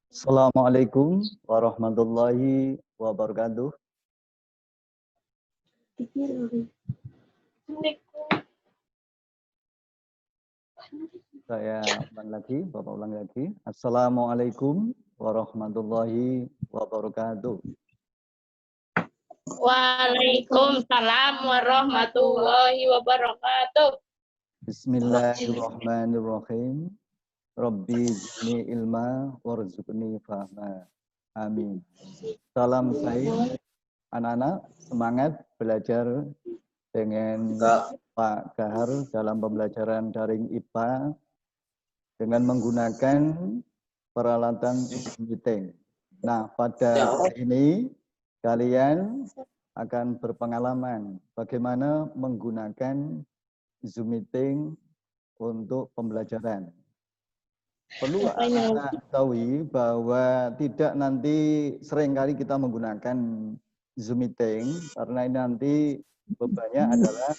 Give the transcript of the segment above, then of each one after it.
Assalamualaikum warahmatullahi wabarakatuh. Saya ulang lagi, Bapak ulang lagi. Assalamualaikum warahmatullahi wabarakatuh. Waalaikumsalam warahmatullahi wabarakatuh. Bismillahirrahmanirrahim. Rabbi zidni ilma warzuqni fahma. Amin. Salam said, anak-anak semangat belajar dengan Pak Gahar dalam pembelajaran daring IPA dengan menggunakan peralatan Zoom meeting. Nah, pada hari ini kalian akan berpengalaman bagaimana menggunakan Zoom meeting untuk pembelajaran. Perlu anak-anak ketahui bahwa tidak nanti seringkali kita menggunakan Zoom meeting karena ini nanti bebannya adalah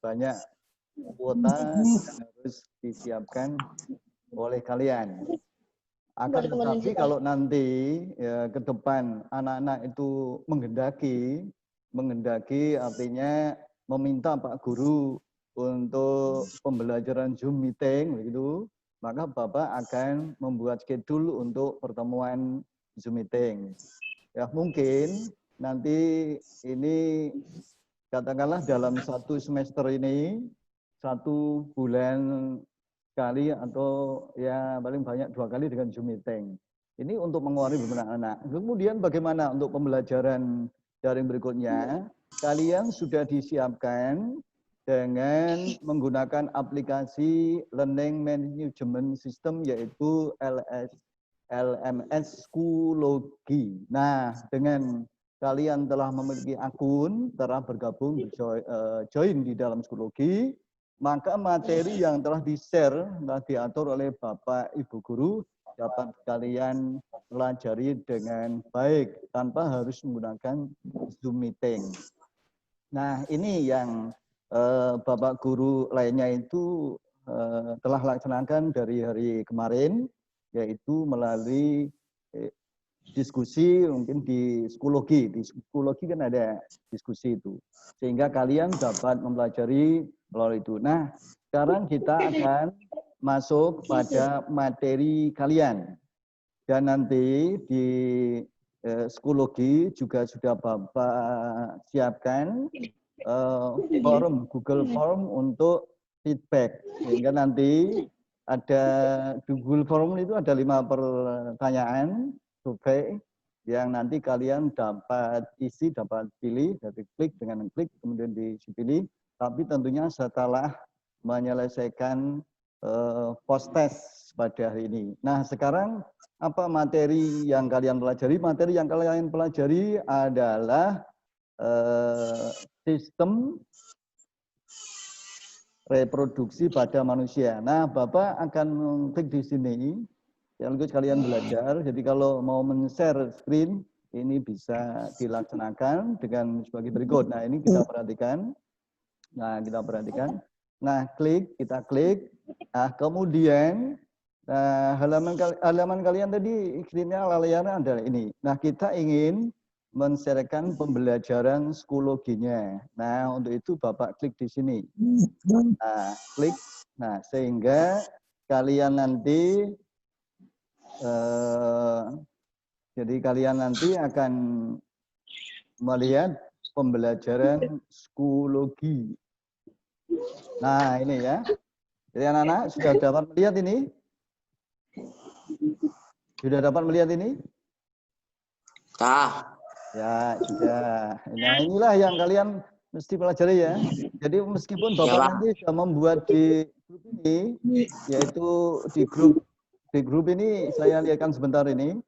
banyak kuota yang harus disiapkan oleh kalian. Akan tetapi kalau nanti ya, ke depan anak-anak itu menghendaki artinya meminta Pak Guru untuk pembelajaran Zoom meeting begitu, maka Bapak akan membuat schedule untuk pertemuan Zoom meeting. Ya mungkin nanti ini katakanlah dalam satu semester ini 1 bulan sekali atau ya paling banyak 2 kali dengan Zoom meeting. Ini untuk mengurangi beban anak. Kemudian bagaimana untuk pembelajaran daring berikutnya? Kalian sudah disiapkan dengan menggunakan aplikasi Learning Management System yaitu LMS Schoology. Nah, dengan kalian telah memiliki akun, telah bergabung, join di dalam Schoology, maka materi yang telah di-share, telah diatur oleh Bapak Ibu Guru, dapat kalian pelajari dengan baik, tanpa harus menggunakan Zoom meeting. Nah, ini yang Bapak Guru lainnya itu telah laksanakan dari hari kemarin, yaitu melalui diskusi mungkin di Schoology. Di Schoology kan ada diskusi itu. Sehingga kalian dapat mempelajari melalui itu. Nah, sekarang kita akan masuk pada materi kalian. Dan nanti di Schoology juga sudah Bapak siapkan forum, Google Form untuk feedback. Sehingga nanti ada di Google Form itu ada 5 pertanyaan survei yang nanti kalian dapat isi, dapat pilih, dari klik dengan klik, kemudian dipilih, tapi tentunya setelah menyelesaikan post test pada hari ini. Nah, sekarang apa materi yang kalian pelajari? Materi yang kalian pelajari adalah sistem reproduksi pada manusia. Nah, Bapak akan klik di sini. Sekaligus kalian belajar, jadi kalau mau men-share screen, ini bisa dilaksanakan dengan sebagai berikut. Nah, ini kita perhatikan. Nah, kita klik. Nah, kemudian halaman kalian tadi screen-nya layarnya adalah ini. Nah, kita ingin men-sharekan pembelajaran Schoology-nya. Nah, untuk itu Bapak klik di sini. Nah, klik. Nah, sehingga kalian nanti jadi kalian nanti akan melihat pembelajaran Schoology. Nah, ini ya. Jadi anak-anak sudah dapat melihat ini? Sudah dapat melihat ini? Ya, sudah. Nah, inilah yang kalian mesti pelajari ya. Jadi meskipun Bapak nanti sudah membuat di grup ini, yaitu di grup ini saya lihatkan sebentar ini.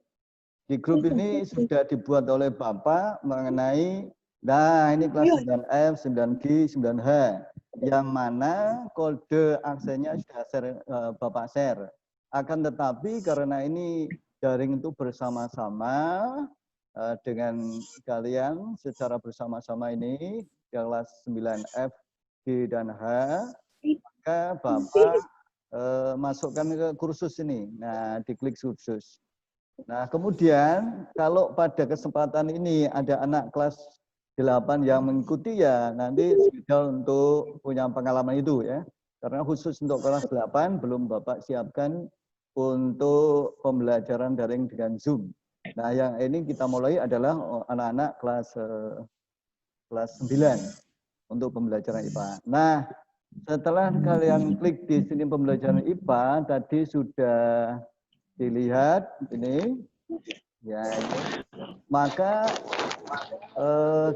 Di grup ini sudah dibuat oleh Bapak mengenai, nah ini kelas 9F, 9G, 9H, yang mana kode aksennya sudah Bapak share. Akan tetapi karena ini daring itu bersama-sama dengan kalian secara bersama-sama ini, kelas 9F, G, dan H, maka Bapak masukkan ke kursus ini. Nah, diklik kursus. Nah, kemudian kalau pada kesempatan ini ada anak kelas 8 yang mengikuti ya nanti schedule untuk punya pengalaman itu ya. Karena khusus untuk kelas 8 belum Bapak siapkan untuk pembelajaran daring dengan Zoom. Nah, yang ini kita mulai adalah anak-anak kelas 9 untuk pembelajaran IPA. Nah, setelah kalian klik di sini pembelajaran IPA, tadi sudah dilihat ini, ya ini. Maka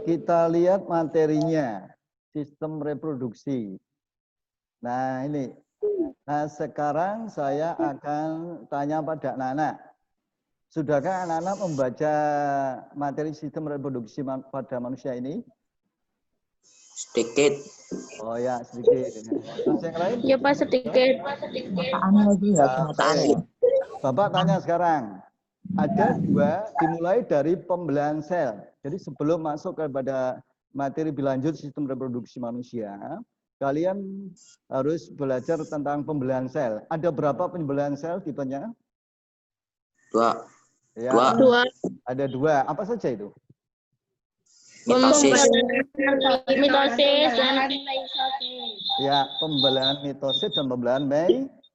kita lihat materinya, sistem reproduksi. Nah ini, nah sekarang saya akan tanya pada anak-anak. Sudahkah anak-anak membaca materi sistem reproduksi pada manusia ini? Sedikit. Oh ya, sedikit. Terus yang lain? Ya Pak, sedikit. Kenyataannya itu ya, kenyataannya. Bapak tanya sekarang. Ada dua, dimulai dari pembelahan sel. Jadi sebelum masuk kepada materi berlanjut sistem reproduksi manusia, kalian harus belajar tentang pembelahan sel. Ada berapa pembelahan sel tipenya? 2. Ya, Dua. ada 2. Apa saja itu? Mitosis. Mitosis dan meisosis. Ya, pembelahan mitosis dan pembelahan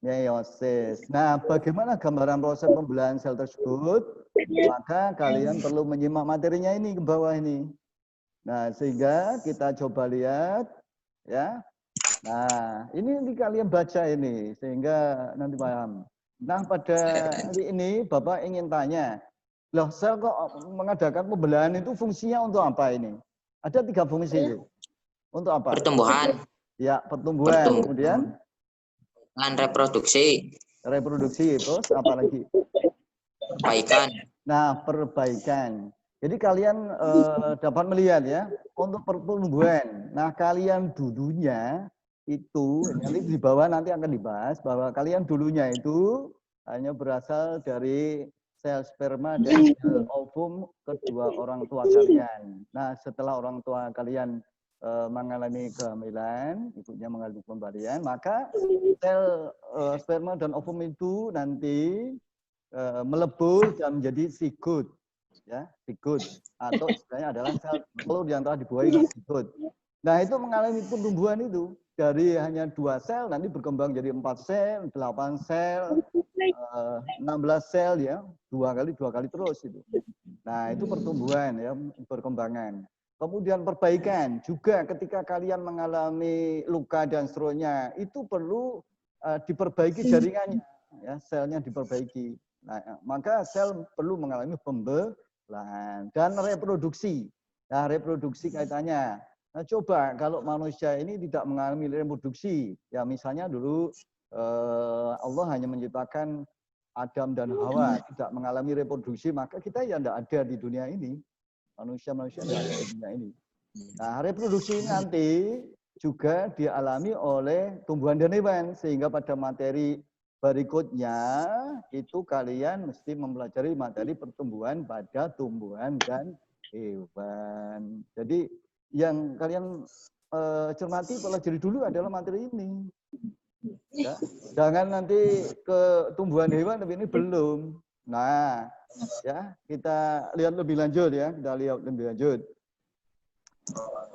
meiosis. Nah, bagaimana gambaran proses pembelahan sel tersebut? Maka kalian perlu menyimak materinya ini ke bawah ini. Nah, sehingga kita coba lihat ya. Nah, ini kalian baca ini sehingga nanti paham. Nah, pada hari ini Bapak ingin tanya, loh sel kok mengadakan pembelahan itu fungsinya untuk apa ini? Ada 3 fungsi itu. Untuk apa? Pertumbuhan. Ya, pertumbuhan. Kemudian Dan reproduksi. reproduksi, terus apa lagi? Perbaikan. Nah, perbaikan. Jadi kalian dapat melihat ya, untuk pertumbuhan. Nah, kalian dulunya itu, nanti di bawah nanti akan dibahas bahwa kalian dulunya itu hanya berasal dari sel sperma dan sel ovum kedua orang tua kalian. Nah, setelah orang tua kalian mengalami kehamilan, ibunya mengalami pembalian, maka sel sperma dan ovum itu nanti melebur dan menjadi zigot, ya, zigot atau istilahnya adalah sel telur yang telah dibuahi zigot. Nah, itu mengalami pertumbuhan itu dari hanya 2 sel nanti berkembang jadi 4 sel, 8 sel, 16 sel ya, 2 kali terus itu. Nah, itu pertumbuhan ya, perkembangan. Kemudian perbaikan juga ketika kalian mengalami luka dan seterusnya itu perlu diperbaiki jaringannya, ya, selnya diperbaiki. Nah, maka sel perlu mengalami pembelahan dan reproduksi. Nah, reproduksi kaitannya. Nah, coba kalau manusia ini tidak mengalami reproduksi, ya misalnya dulu Allah hanya menciptakan Adam dan Hawa, tidak mengalami reproduksi, maka kita ya tidak ada di dunia ini. Manusia-manusia tidak ada di dunia ini. Nah, reproduksi ini nanti juga dialami oleh tumbuhan dan hewan, sehingga pada materi berikutnya itu kalian mesti mempelajari materi pertumbuhan pada tumbuhan dan hewan. Jadi yang kalian cermati pelajari dulu adalah materi ini. Ya, jangan nanti ke tumbuhan hewan tapi ini belum. Nah, ya kita lihat lebih lanjut ya, kita lihat lebih lanjut.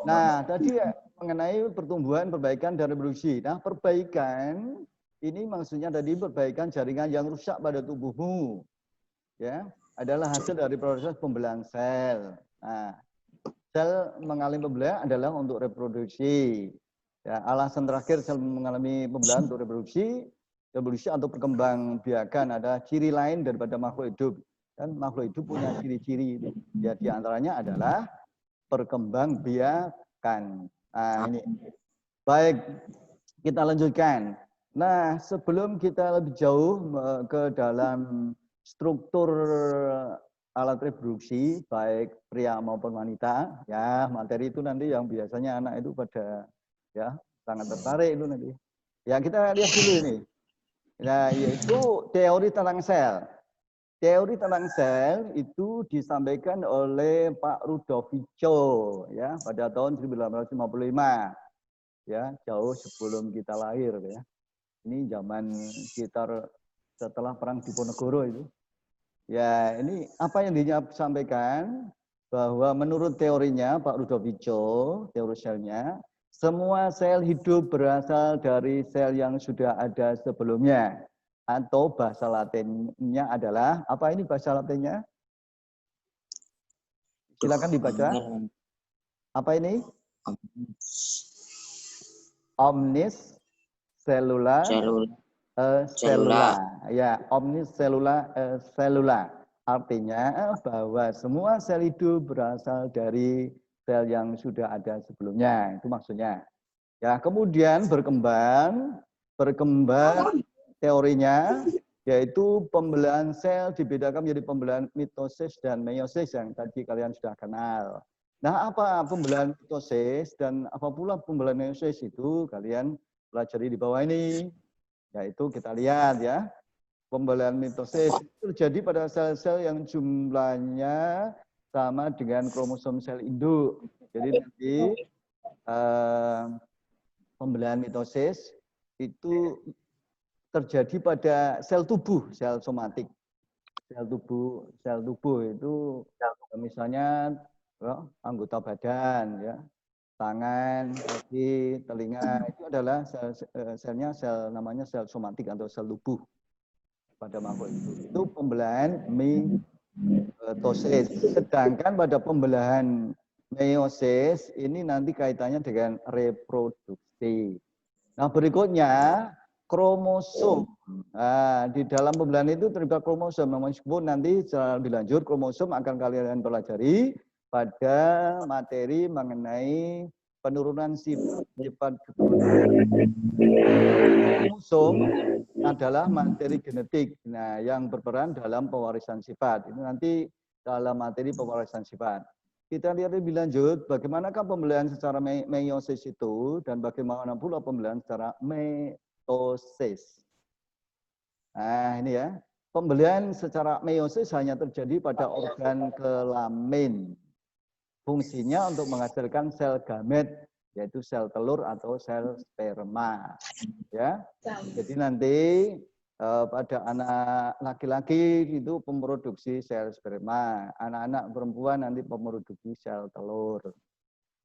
Nah, tadi ya, mengenai pertumbuhan, perbaikan dan reproduksi. Nah, perbaikan ini maksudnya tadi perbaikan jaringan yang rusak pada tubuhmu, ya, adalah hasil dari proses pembelahan sel. Nah, sel mengalami pembelahan adalah untuk reproduksi. Ya, alasan terakhir sel mengalami pembelahan untuk reproduksi atau perkembangbiakan ada ciri lain daripada makhluk hidup. Dan makhluk hidup punya ciri-ciri itu. Ya, diantaranya adalah perkembangbiakan. Nah, ini. Baik, kita lanjutkan. Nah, sebelum kita lebih jauh ke dalam struktur alat reproduksi, baik pria maupun wanita, ya materi itu nanti yang biasanya anak itu pada ya sangat tertarik itu nanti. Ya kita lihat dulu ini. Nah, yaitu teori tentang sel. Teori tentang sel itu disampaikan oleh Pak Rudovico ya pada tahun 1955. Ya, jauh sebelum kita lahir ya. Ini zaman sekitar setelah perang Diponegoro itu. Ya, ini apa yang disampaikan bahwa menurut teorinya Pak Rudovico, teori selnya, semua sel hidup berasal dari sel yang sudah ada sebelumnya. Atau bahasa Latinnya adalah, apa ini bahasa Latinnya? Silakan dibaca. Apa ini? Omnis cellula cellula. Ya, omnis cellula. Artinya bahwa semua sel hidup berasal dari sel yang sudah ada sebelumnya. Itu maksudnya. Ya, kemudian berkembang teorinya yaitu pembelahan sel dibedakan menjadi pembelahan mitosis dan meiosis yang tadi kalian sudah kenal. Nah, apa pembelahan mitosis dan apa pula pembelahan meiosis itu kalian pelajari di bawah ini. Yaitu kita lihat ya, pembelahan mitosis terjadi pada sel-sel yang jumlahnya sama dengan kromosom sel induk. Jadi nanti pembelahan mitosis itu terjadi pada sel tubuh, sel somatik. Sel tubuh itu misalnya anggota badan, ya, tangan, kaki, telinga, itu adalah selnya namanya sel somatik atau sel tubuh pada makhluk itu. Itu pembelahan mitosis. Sedangkan pada pembelahan meiosis ini nanti kaitannya dengan reproduksi. Nah, berikutnya kromosom. Nah, di dalam pembelahan itu terlibat kromosom. Meskipun nanti secara lebih lanjut kromosom akan kalian pelajari pada materi mengenai penurunan sifat kromosom adalah materi genetik. Nah, yang berperan dalam pewarisan sifat. Itu nanti dalam materi pewarisan sifat. Kita lihat lebih lanjut bagaimanakah pembelahan secara meiosis itu dan bagaimana pula pembelahan secara mitosis. Nah, ini ya. Pembelahan secara meiosis hanya terjadi pada organ kelamin. Fungsinya untuk menghasilkan sel gamet, yaitu sel telur atau sel sperma. Ya. Jadi nanti pada anak laki-laki itu memproduksi sel sperma, anak-anak perempuan nanti memproduksi sel telur.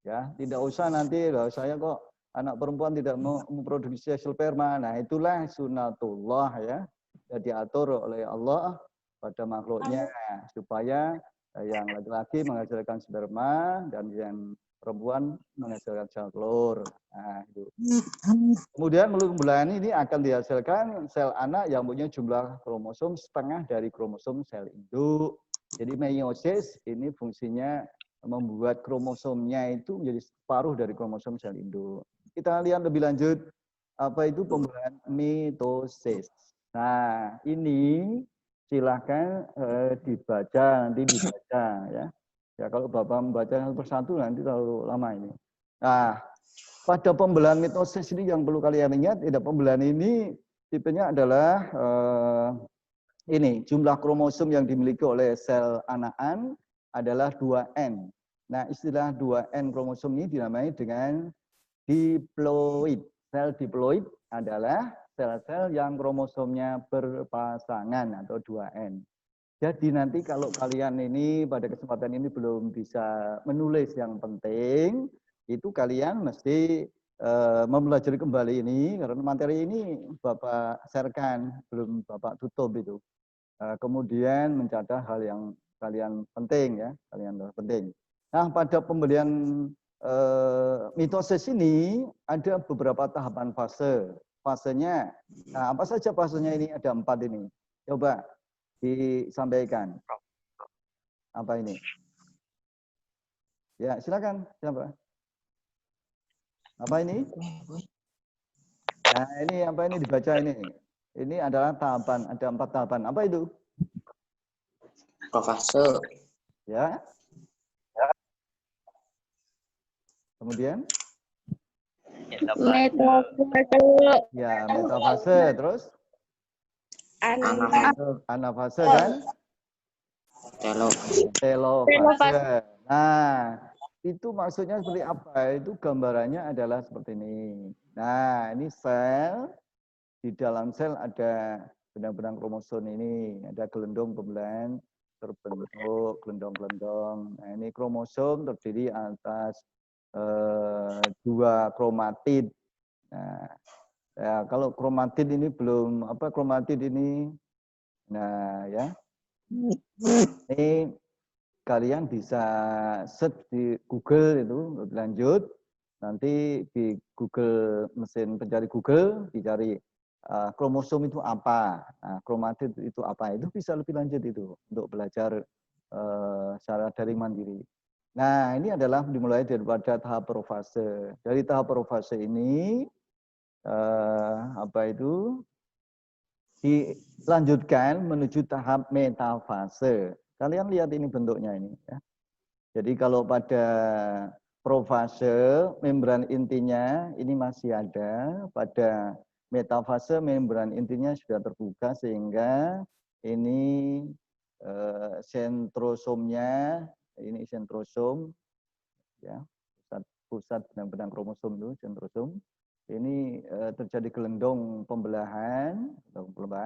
Ya, tidak usah nanti loh saya kok anak perempuan tidak mau memproduksi sel sperma. Nah, itulah sunatullah ya. Sudah diatur oleh Allah pada makhluknya supaya yang laki-laki menghasilkan sperma dan yang perempuan menghasilkan sel telur. Nah, itu. Kemudian melalui pembelahan ini akan dihasilkan sel anak yang punya jumlah kromosom setengah dari kromosom sel induk. Jadi meiosis ini fungsinya membuat kromosomnya itu menjadi separuh dari kromosom sel induk. Kita lihat lebih lanjut apa itu pembelahan mitosis. Nah, ini silahkan dibaca, nanti dibaca ya. Ya kalau Bapak membaca satu persatu nanti terlalu lama ini. Nah, pada pembelahan mitosis ini yang perlu kalian ingat, pembelahan ini tipenya adalah ini jumlah kromosom yang dimiliki oleh sel anakan adalah 2N. Nah, istilah 2N kromosom ini dinamai dengan diploid. Sel diploid adalah sel-sel yang kromosomnya berpasangan atau 2N. Jadi nanti kalau kalian ini pada kesempatan ini belum bisa menulis yang penting, itu kalian mesti mempelajari kembali ini, karena materi ini Bapak sharekan, belum Bapak tutup itu. Kemudian mencatat hal yang kalian penting ya, penting. Nah, pada pembelian mitosis ini ada beberapa tahapan fase. Fasenya, nah apa saja fasenya ini? Ada 4 ini. Coba disampaikan. Apa ini? Ya, silakan. Siapa? Apa ini? Nah, ini apa ini dibaca ini? Ini adalah tahapan, ada 4 tahapan. Apa itu? Profesor. Ya. Kemudian? Metafase. Ya, metafase. Terus? Anafase dan? Telofase. Nah, itu maksudnya seperti apa? Itu gambarannya adalah seperti ini. Nah, ini sel di dalam sel ada benang-benang kromosom ini, ada gelendong pembelahan terbentuk gelendong-gelendong. Nah, ini kromosom terdiri atas dua kromatid. Nah, ya, kalau kromatid ini belum kromatid ini, nah ya, ini kalian bisa search di Google itu lebih lanjut. Nanti di Google, mesin pencari Google, dicari kromosom itu apa, kromatid itu apa, itu bisa lebih lanjut itu untuk belajar secara daring mandiri. Nah, ini adalah dimulai daripada tahap profase. Dari tahap profase ini dilanjutkan menuju tahap metafase. Kalian lihat ini bentuknya ini ya. Jadi kalau pada profase membran intinya ini masih ada, pada metafase membran intinya sudah terbuka sehingga ini sentrosomnya, ini sentrosom ya, pusat benang-benang kromosom itu sentrosom. Ini terjadi gelendong pembelahan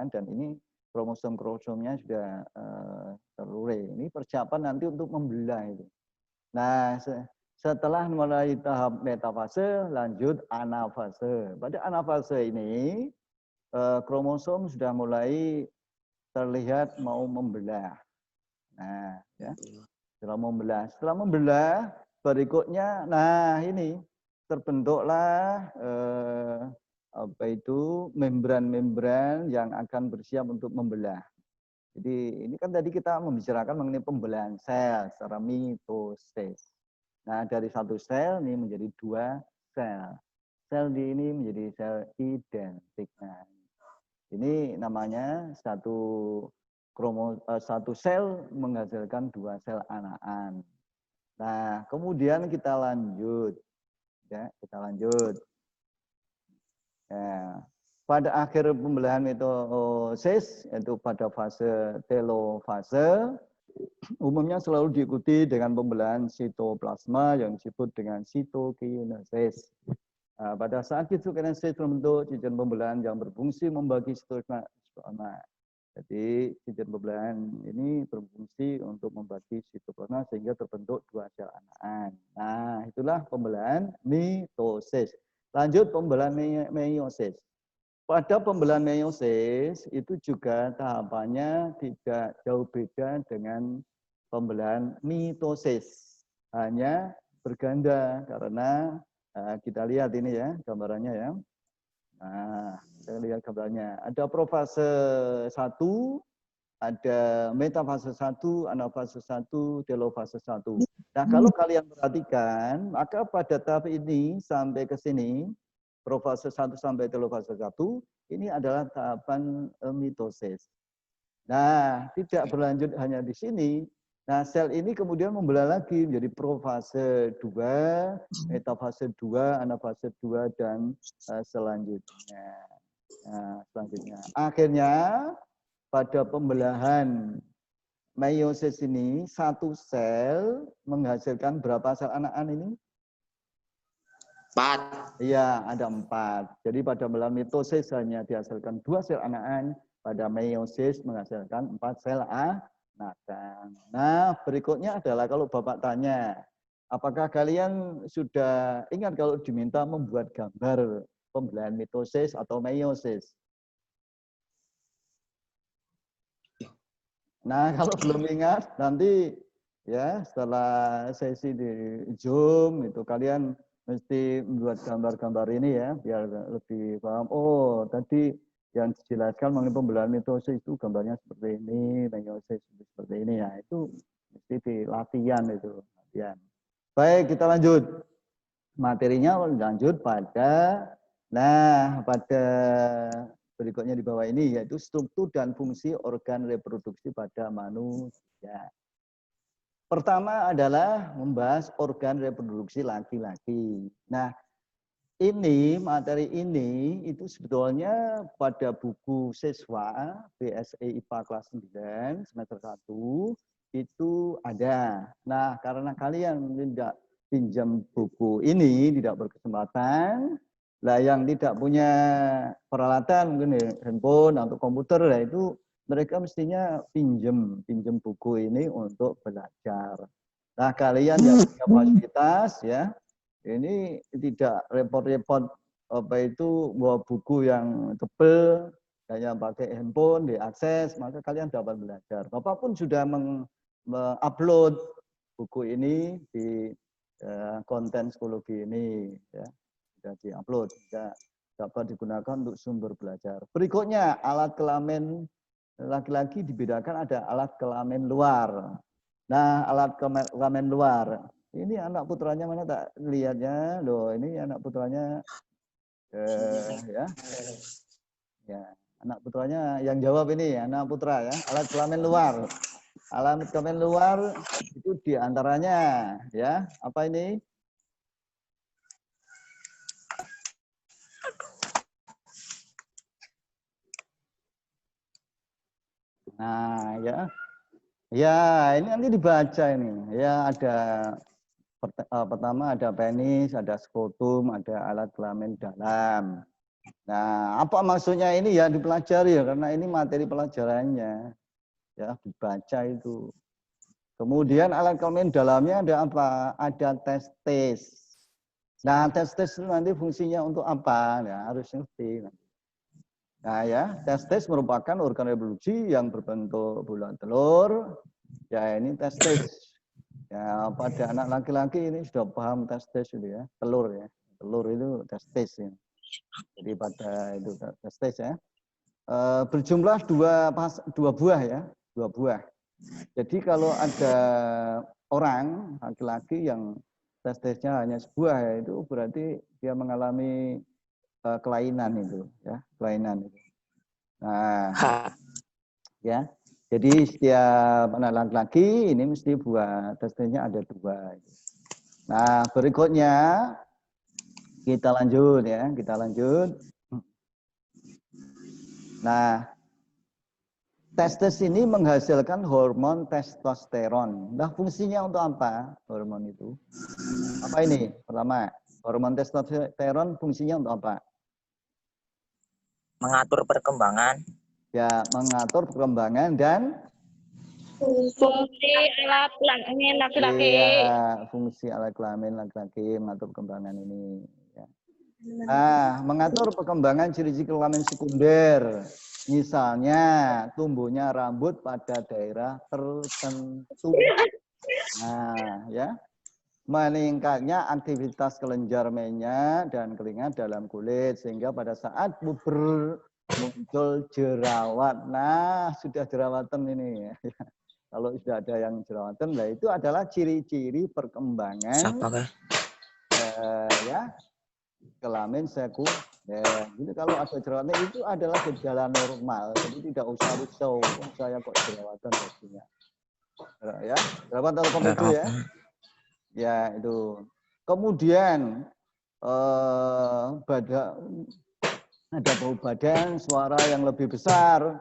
dan ini kromosom-kromosomnya sudah terurai. Ini persiapan nanti untuk membelah itu. Nah, setelah mulai tahap metafase, lanjut anafase. Pada anafase ini, kromosom sudah mulai terlihat mau membelah. Nah, ya, setelah membelah, berikutnya, nah ini terbentuklah membran-membran yang akan bersiap untuk membelah. Jadi ini kan tadi kita membicarakan mengenai pembelahan sel secara mitosis. Nah, dari satu sel ini menjadi dua sel. Sel di ini menjadi sel identik. Nah, ini namanya satu sel menghasilkan dua sel anakan. Nah, kemudian kita lanjut. Ya, kita lanjut. Ya. Pada akhir pembelahan mitosis, yaitu pada fase telofase, umumnya selalu diikuti dengan pembelahan sitoplasma yang disebut dengan sitokinesis. Nah, pada saat sitokinesis terbentuk cincin pembelahan yang berfungsi membagi sitoplasma. Jadi cincin pembelahan ini berfungsi untuk membagi sitoplasma sehingga terbentuk dua sel anakan. Nah, itulah pembelahan mitosis. Lanjut pembelahan meiosis. Pada pembelahan meiosis itu juga tahapannya tidak jauh beda dengan pembelahan mitosis. Hanya berganda karena kita lihat ini ya gambarannya ya. Nah, kita lihat gambarnya. Ada profase 1, ada metafase 1, anafase 1, telofase 1. Nah, kalau kalian perhatikan, maka pada tahap ini sampai ke sini profase 1 sampai telofase 1 ini adalah tahapan mitosis. Nah, tidak berlanjut hanya di sini. Nah, sel ini kemudian membelah lagi menjadi profase 2, metafase 2, anafase 2 dan selanjutnya. Nah, selanjutnya. Akhirnya pada pembelahan meiosis ini satu sel menghasilkan berapa sel anakan ini? 4. Iya, ada 4. Jadi pada pembelahan mitosis hanya dihasilkan 2 sel anakan, pada meiosis menghasilkan 4 sel anakan. Nah, berikutnya adalah kalau Bapak tanya, apakah kalian sudah ingat kalau diminta membuat gambar pembelahan mitosis atau meiosis? Nah, kalau belum ingat, nanti ya setelah sesi di Zoom itu kalian mesti membuat gambar-gambar ini ya, biar lebih paham. Oh, tadi yang dijelaskan mengenai pembelahan mitosis itu gambarnya seperti ini, meiosis seperti ini ya. Itu mesti di latihan itu. Latihan. Baik, kita lanjut. Materinya lanjut pada, pada berikutnya di bawah ini yaitu struktur dan fungsi organ reproduksi pada manusia. Pertama adalah membahas organ reproduksi laki-laki. Nah, ini materi ini itu sebetulnya pada buku siswa BSE IPA kelas 9 semester 1 itu ada. Nah, karena kalian tidak pinjam buku ini, tidak berkesempatan, Lah yang tidak punya peralatan mungkin handphone atau komputer, lah itu mereka mestinya pinjem buku ini untuk belajar. Nah, kalian yang punya fasilitas ya, ini tidak repot-repot apa itu bawa buku yang tebel, hanya pakai handphone diakses, maka kalian dapat belajar. Bapak pun sudah mengupload buku ini di konten psikologi ini ya. Sudah diupload, sudah dapat digunakan untuk sumber belajar. Berikutnya, alat kelamin laki-laki dibedakan ada alat kelamin luar. Nah, alat kelamin luar. Ini anak putranya mana tak lihatnya? Loh, ini anak putranya ya. Ya, anak putranya yang jawab ini, anak putra ya. Alat kelamin luar. Alat kelamin luar itu diantaranya ya, apa ini? Nah, ya. Ya, ini nanti dibaca ini. Ya, ada pertama ada penis, ada skrotum, ada alat kelamin dalam. Nah, apa maksudnya ini ya dipelajari ya, karena ini materi pelajarannya. Ya, dibaca itu. Kemudian alat kelamin dalamnya ada apa? Ada testis. Nah, testis itu nanti fungsinya untuk apa? Ya, harus ngerti. Nah ya, testis merupakan organ reproduksi yang berbentuk bulat telur. Ya ini testis. Ya pada anak laki-laki ini sudah paham testis itu ya, telur ya. Telur itu testis ya. Jadi pada itu testis ya. Berjumlah dua buah ya, dua buah. Jadi kalau ada orang laki-laki yang testisnya hanya sebuah ya, itu berarti dia mengalami kelainan itu ya, kelainan itu. Nah, ya. Jadi setiap anak laki-laki ini mesti buah testisnya ada dua. Nah, berikutnya kita lanjut ya, kita lanjut. Nah, testis ini menghasilkan hormon testosteron. Nah, fungsinya untuk apa hormon itu? Apa ini? Pertama, hormon testosteron fungsinya untuk apa? Mengatur perkembangan. Ya, mengatur perkembangan dan Fungsi alat kelamin laki-laki. iya, fungsi alat kelamin laki-laki mengatur perkembangan ini. Ya. Nah, mengatur perkembangan ciri-ciri kelamin sekunder. Misalnya, tumbuhnya rambut pada daerah tertentu. Nah, ya. Meningkatnya aktivitas kelenjar menya dan keringat dalam kulit sehingga pada saat puber muncul jerawat. Nah, sudah jerawatan ini ya. Kalau sudah ada yang jerawatan, nah itu adalah ciri-ciri perkembangan ya kelamin sekunder. Jadi kalau ada jerawatan itu adalah gejala normal. Jadi tidak usah risau, saya kok jerawatan pastinya. Ya, jerawatan atau itu ya. Ya itu. Kemudian ada bau badan, suara yang lebih besar,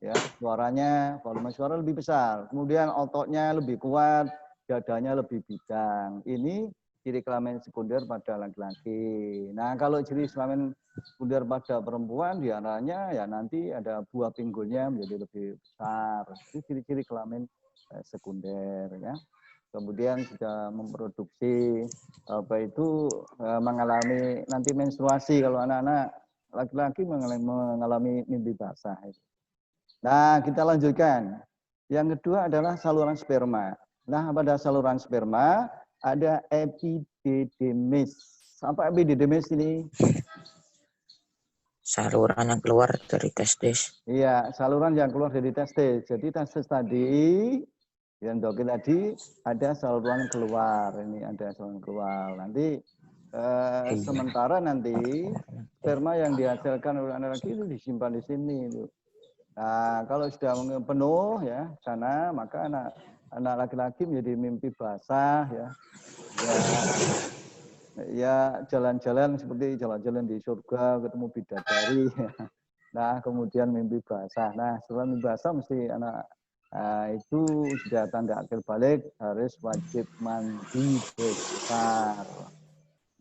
ya suaranya, volume suara lebih besar. Kemudian ototnya lebih kuat, dadanya lebih bidang. Ini ciri kelamin sekunder pada laki-laki. Nah kalau ciri kelamin sekunder pada perempuan diantaranya ya nanti ada buah pinggulnya menjadi lebih besar. Itu ciri-ciri kelamin sekunder ya. Kemudian sudah memproduksi apa itu mengalami nanti menstruasi kalau anak-anak laki-laki mengalami mimpi basah. Nah kita lanjutkan. Yang kedua adalah saluran sperma. Nah pada saluran sperma ada epididymis. Apa epididymis ini? Saluran yang keluar dari testis. Iya, saluran yang keluar dari testis. Jadi testis tadi yang dokter tadi ada saluran keluar, ini ada saluran keluar. Nanti sementara nanti sperma yang dihasilkan oleh anak laki itu disimpan di sini. Nah, kalau sudah penuh ya sana, maka anak laki-laki menjadi mimpi basah ya. Ya jalan-jalan seperti jalan-jalan di surga ketemu bidadari. Nah, kemudian mimpi basah. Nah, setelah mimpi basah mesti anak itu sudah tanda akhir balik harus wajib mandi besar.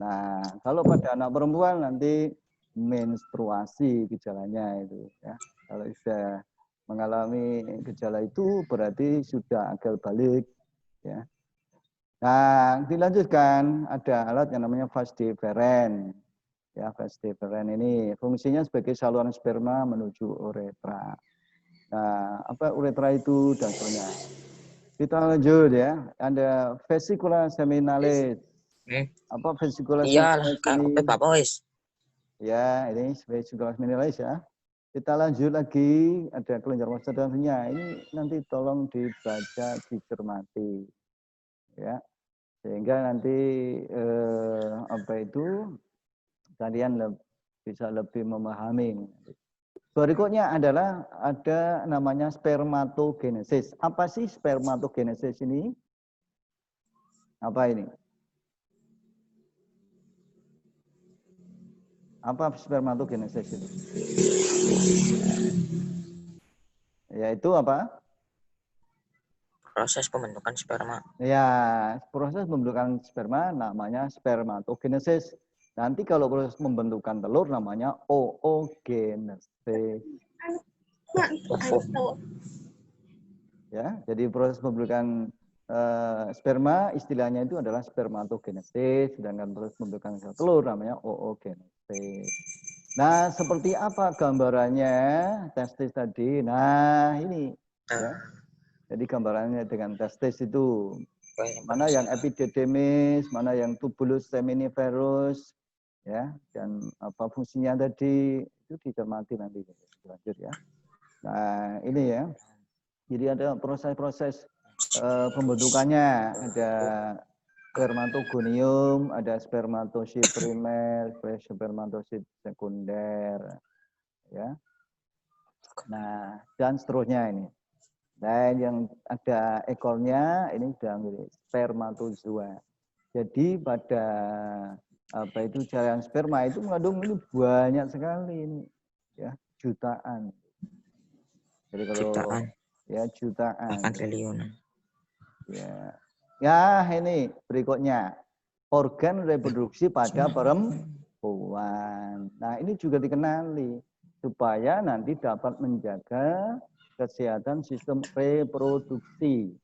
Nah, kalau pada anak perempuan nanti menstruasi gejalanya itu ya. Kalau sudah mengalami gejala itu berarti sudah akil balik ya. Nah, dilanjutkan ada alat yang namanya vas deferens. Ya, vas deferens ini fungsinya sebagai saluran sperma menuju uretra. Nah, apa uretra itu dan sebagainya. Kita lanjut ya. Ada vesicula seminalis. Apa vesicula Iyalah, seminalis kayak ini? kopi Bapak wis. Ya, ini vesicula seminalis ya. Kita lanjut lagi, ada kelenjar massa dan senyum. Ini nanti tolong dibaca, dicermati. Ya. Sehingga nanti apa itu kalian bisa lebih memahami. Berikutnya adalah ada namanya spermatogenesis. Apa sih spermatogenesis ini? Apa ini? Apa spermatogenesis itu? Yaitu apa? Proses pembentukan sperma. Ya, proses pembentukan sperma namanya spermatogenesis. Nanti kalau proses pembentukan telur namanya oogenesis. Ya, jadi proses pembentukan sperma istilahnya itu adalah spermatogenesis, sedangkan proses pembentukan sel telur namanya oogenesis. Nah, seperti apa gambarannya testis tadi? Nah, ini ya. Jadi gambarannya dengan testis itu mana yang epididymis, mana yang tubulus seminiferus, ya, dan apa fungsinya tadi itu dicermati nanti lanjut ya. Nah, ini ya. Jadi ada proses-proses pembentukannya, ada spermatogonium, ada spermatosit primer, spermatosit sekunder, ya. Nah, dan seterusnya ini. Dan yang ada ekornya ini sudah mirip spermatozoa. Jadi pada apa itu jaringan sperma itu mengandung ini banyak sekali ini, ya jutaan. Jadi kalau Jutaan, ya jutaan. bahkan triliunan. Ya, ya ini berikutnya organ reproduksi pada perempuan. Nah ini juga dikenali supaya nanti dapat menjaga kesehatan sistem reproduksi.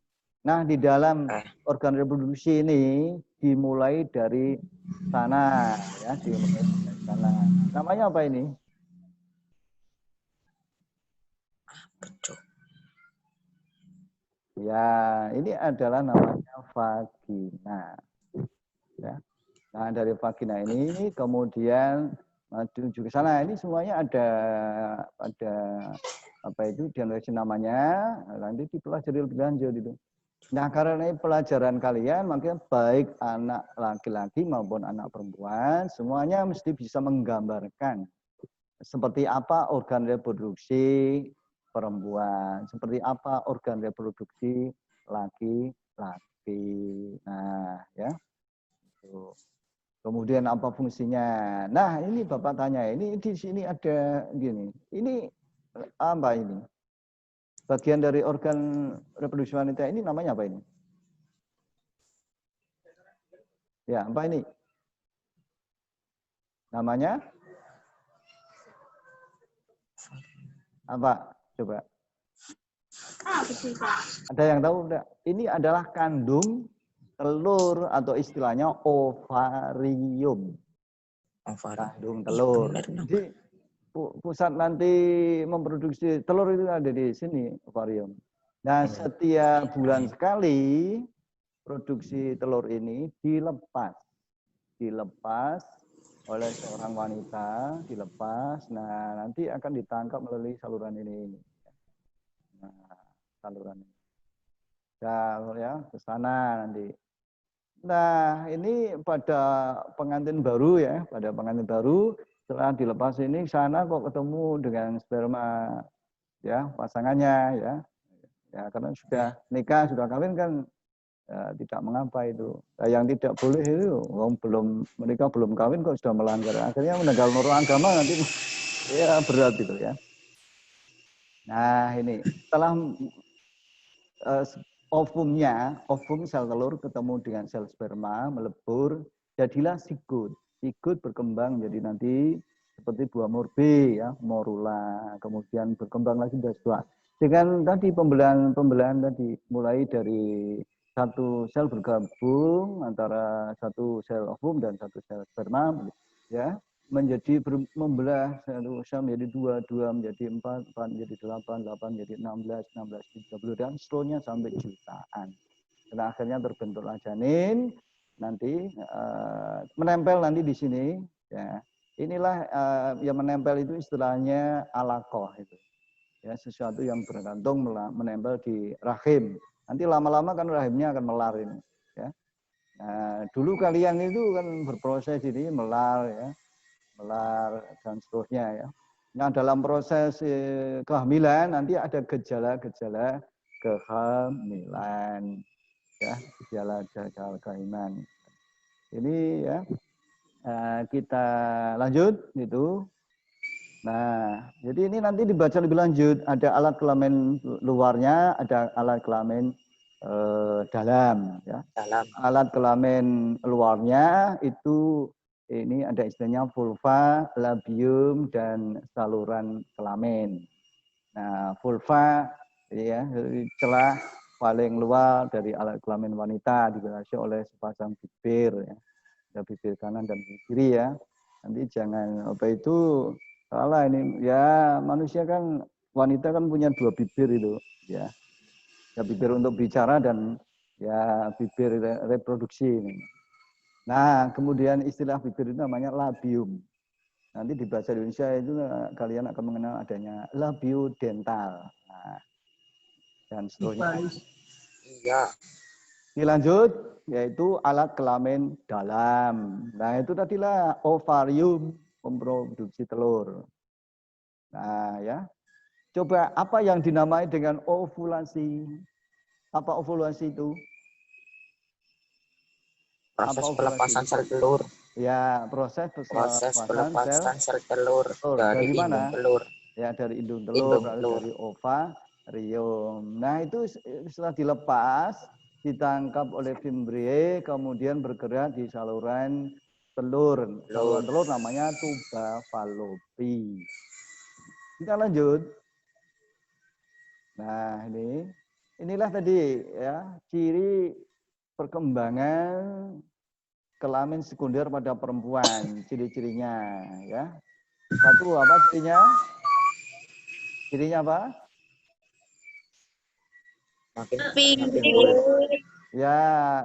Nah di dalam organ reproduksi ini dimulai dari sana, ya dimulai dari sana. Namanya apa ini? Betul. Ya, ini adalah namanya vagina. Ya. Nah, dari vagina ini kemudian menuju ke sana. Ini semuanya ada apa itu diagnosis namanya, nanti dipelajari lebih lanjut itu. Nah, karena ini pelajaran kalian, makanya baik anak laki-laki maupun anak perempuan, semuanya mesti bisa menggambarkan seperti apa organ reproduksi perempuan, seperti apa organ reproduksi laki-laki. Nah, ya. Kemudian apa fungsinya? Nah, ini Bapak tanya, ini di sini ada gini. Ini apa ini? Bagian dari organ reproduksi wanita ini namanya apa ini? Ya, apa ini? Namanya? Apa? Coba. Ada yang tahu enggak? Ini adalah kandung telur atau istilahnya ovarium. Kandung telur. Jadi pusat nanti memproduksi telur itu ada di sini, ovarium. Nah, setiap bulan sekali produksi telur ini dilepas oleh seorang wanita, dilepas. Nah, nanti akan ditangkap melalui saluran ini. Nah, saluran ini. Ya, ke sana nanti. Nah, ini pada pengantin baru ya, pada pengantin baru setelah dilepas ini sana kok ketemu dengan sperma ya pasangannya ya. Ya karena sudah nikah, sudah kawin kan ya, tidak mengapa itu. Nah, yang tidak boleh itu mereka belum kawin kok sudah melanggar. Akhirnya meninggal norma agama nanti ya berat itu ya. Nah, ini setelah ovum sel telur ketemu dengan sel sperma melebur. jadilah sigut. Sigut berkembang jadi nanti seperti buah morbe ya, morula, kemudian berkembang lagi menjadi buah. Dengan tadi pembelahan tadi mulai dari satu sel bergabung antara satu sel ovum dan satu sel sperma ya menjadi membelah satu sel menjadi dua menjadi empat menjadi delapan menjadi 16 30 dan seterusnya sampai jutaan. Dan akhirnya terbentuklah janin nanti menempel nanti di sini ya. Inilah yang menempel itu istilahnya alaqah itu. Ya, sesuatu yang bergantung menempel di rahim. Nanti lama-lama kan rahimnya akan melar ini ya. Nah, dulu kalian itu kan berproses ini melar ya. Melar dan seterusnya ya. Nah, dalam proses kehamilan nanti ada gejala-gejala kehamilan ya, gejala-gejala kehamilan. Ini ya kita lanjut itu. Nah, jadi ini nanti dibaca lebih lanjut. Ada alat kelamin luarnya, ada alat kelamin dalam. Ya. Dalam. Alat kelamin luarnya itu ini ada istilahnya vulva, labium, dan saluran kelamin. Nah, vulva ya celah paling luar dari alat kelamin wanita dibatasi oleh sepasang bibir ya. Ada bibir kanan dan bibir kiri ya. Nanti jangan apa itu salah ini ya manusia kan wanita kan punya dua bibir itu ya. Ya bibir untuk bicara dan ya bibir reproduksi ini. Nah, kemudian istilah bibir itu namanya labium. Nanti di bahasa Indonesia itu kalian akan mengenal adanya labiodental. Nah, dan seterusnya. Iya. Dilanjut, yaitu alat kelamin dalam. Nah, itu tadilah ovarium memproduksi telur. Nah, ya. Coba apa yang dinamai dengan ovulasi? Apa ovulasi itu? Proses Apa ovulasi pelepasan itu? sel telur. Ya, proses Pelepasan sel telur dari indung mana? telur. Ya, dari indung telur, lalu dari ovarium. Nah, itu setelah dilepas, ditangkap oleh fimbriae, kemudian bergerak di saluran telur. Saluran telur namanya tuba falopi. Kita lanjut. Nah, inilah tadi ya ciri perkembangan kelamin sekunder pada perempuan, ciri-cirinya ya. Satu apa cirinya? Cirinya apa? Pinggul. Ya,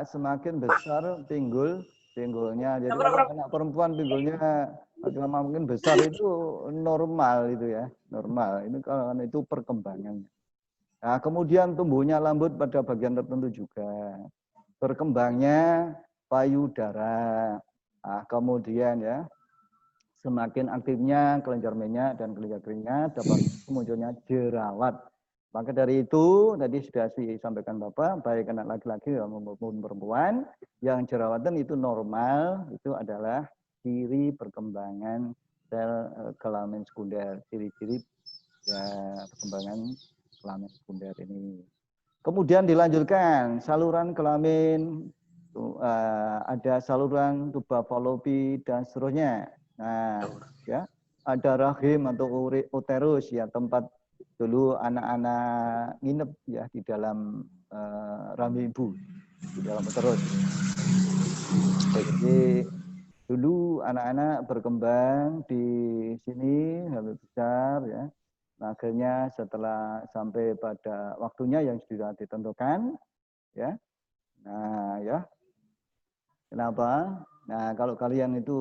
semakin besar pinggulnya. Jadi kalau anak perempuan pinggulnya makin besar itu normal itu ya, normal. Ini kalau itu perkembangannya. Nah, kemudian tumbuhnya rambut pada bagian tertentu juga. Berkembangnya payudara. Nah, kemudian ya, semakin aktifnya kelenjar minyak dan kelenjar keringnya dapat munculnya jerawat. Maka dari itu, tadi sudah disampaikan Bapak, baik anak laki-laki maupun perempuan, yang jerawatan itu normal, itu adalah ciri perkembangan sel kelamin sekunder, ciri-ciri ya, perkembangan kelamin sekunder ini. Kemudian dilanjutkan, saluran kelamin, ada saluran tuba falopi, dan seterusnya. Nah, ya, ada rahim atau uterus, ya tempat dulu anak-anak nginep ya di dalam rahim ibu, di dalam uterus. Jadi dulu anak-anak berkembang di sini lebih besar ya. Nah, akhirnya setelah sampai pada waktunya yang sudah ditentukan ya. Nah, ya. Kenapa? Nah, kalau kalian itu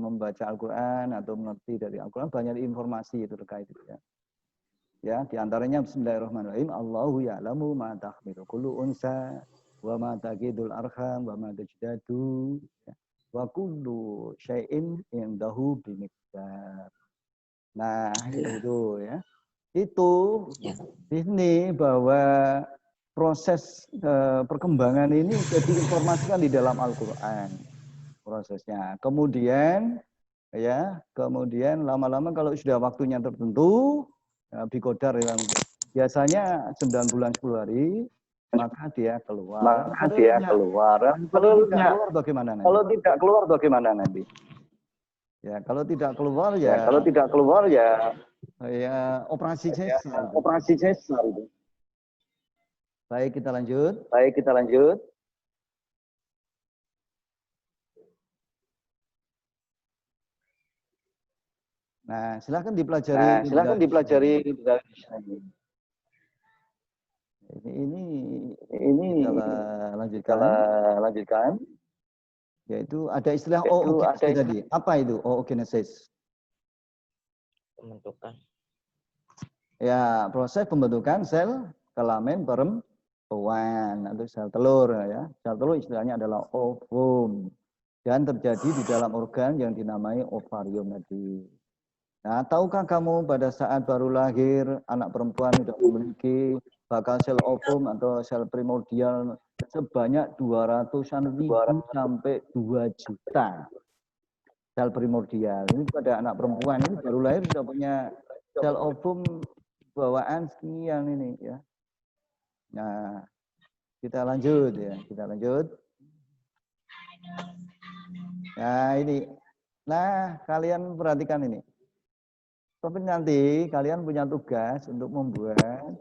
membaca Al-Qur'an atau mengerti dari Al-Qur'an banyak informasi itu terkait itu ya. Ya, di antaranya bismillahirrahmanirrahim, Allahu ya'lamu ma tahmilu kullu unsa wa ma taqidul arham wa ma tajdadu wa kullu syai'in indahu bimiqdar. Nah, itu ya. Itu ini bahwa proses perkembangan ini jadi informasikan di dalam Al-Qur'an prosesnya. Kemudian ya, kemudian lama-lama kalau sudah waktunya tertentu bikodar yang biasanya 9 bulan 10 hari maka dia keluar. Kalau tidak keluar bagaimana nanti? Ya, kalau tidak keluar ya. Ya, operasi sesar. Baik, kita lanjut. Nah, silakan dipelajari. Ini kita lanjutkan. Yaitu ada istilah oogenesis tadi. Apa itu oogenesis? Pembentukan. Ya, proses pembentukan sel kelamin perempuan atau sel telur ya. Sel telur istilahnya adalah ovum dan terjadi di dalam organ yang dinamai ovarium tadi. Nah, tahukah kamu pada saat baru lahir anak perempuan sudah memiliki bakal sel ovum atau sel primordial sebanyak 200-an ribu sampai 2 juta sel primordial. Ini pada anak perempuan ini baru lahir sudah punya sel ovum bawaan sekian ini ya. Nah, kita lanjut ya, Nah, ini. Nah, kalian perhatikan ini. Tapi nanti kalian punya tugas untuk membuat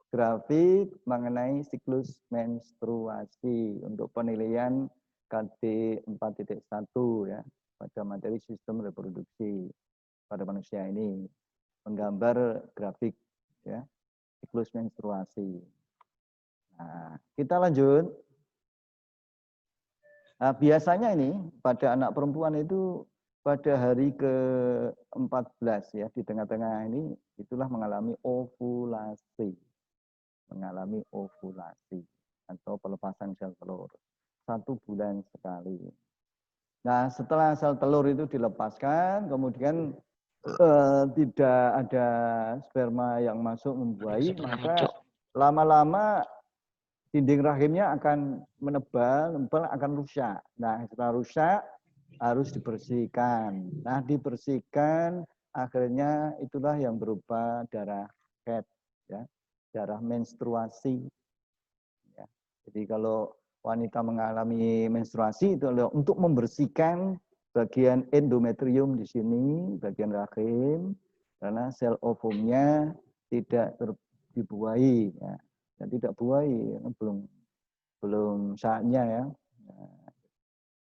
grafik mengenai siklus menstruasi untuk penilaian KD 4.1 ya pada materi sistem reproduksi pada manusia ini, menggambar grafik ya siklus menstruasi. Nah, kita lanjut. Nah, biasanya ini pada anak perempuan itu pada hari ke-14 ya di tengah-tengah ini itulah mengalami ovulasi. Atau pelepasan sel telur 1 bulan sekali. Nah, setelah sel telur itu dilepaskan, kemudian tidak ada sperma yang masuk membuahi, maka lama-lama dinding rahimnya akan menebal, akan rusak. Nah, setelah rusak harus dibersihkan. Nah, dibersihkan akhirnya itulah yang berupa darah haid, ya, darah menstruasi. Ya. Jadi kalau wanita mengalami menstruasi itu adalah untuk membersihkan bagian endometrium di sini, bagian rahim, karena sel ovumnya tidak dibuahi, ya. Dan tidak buahi, belum saatnya ya.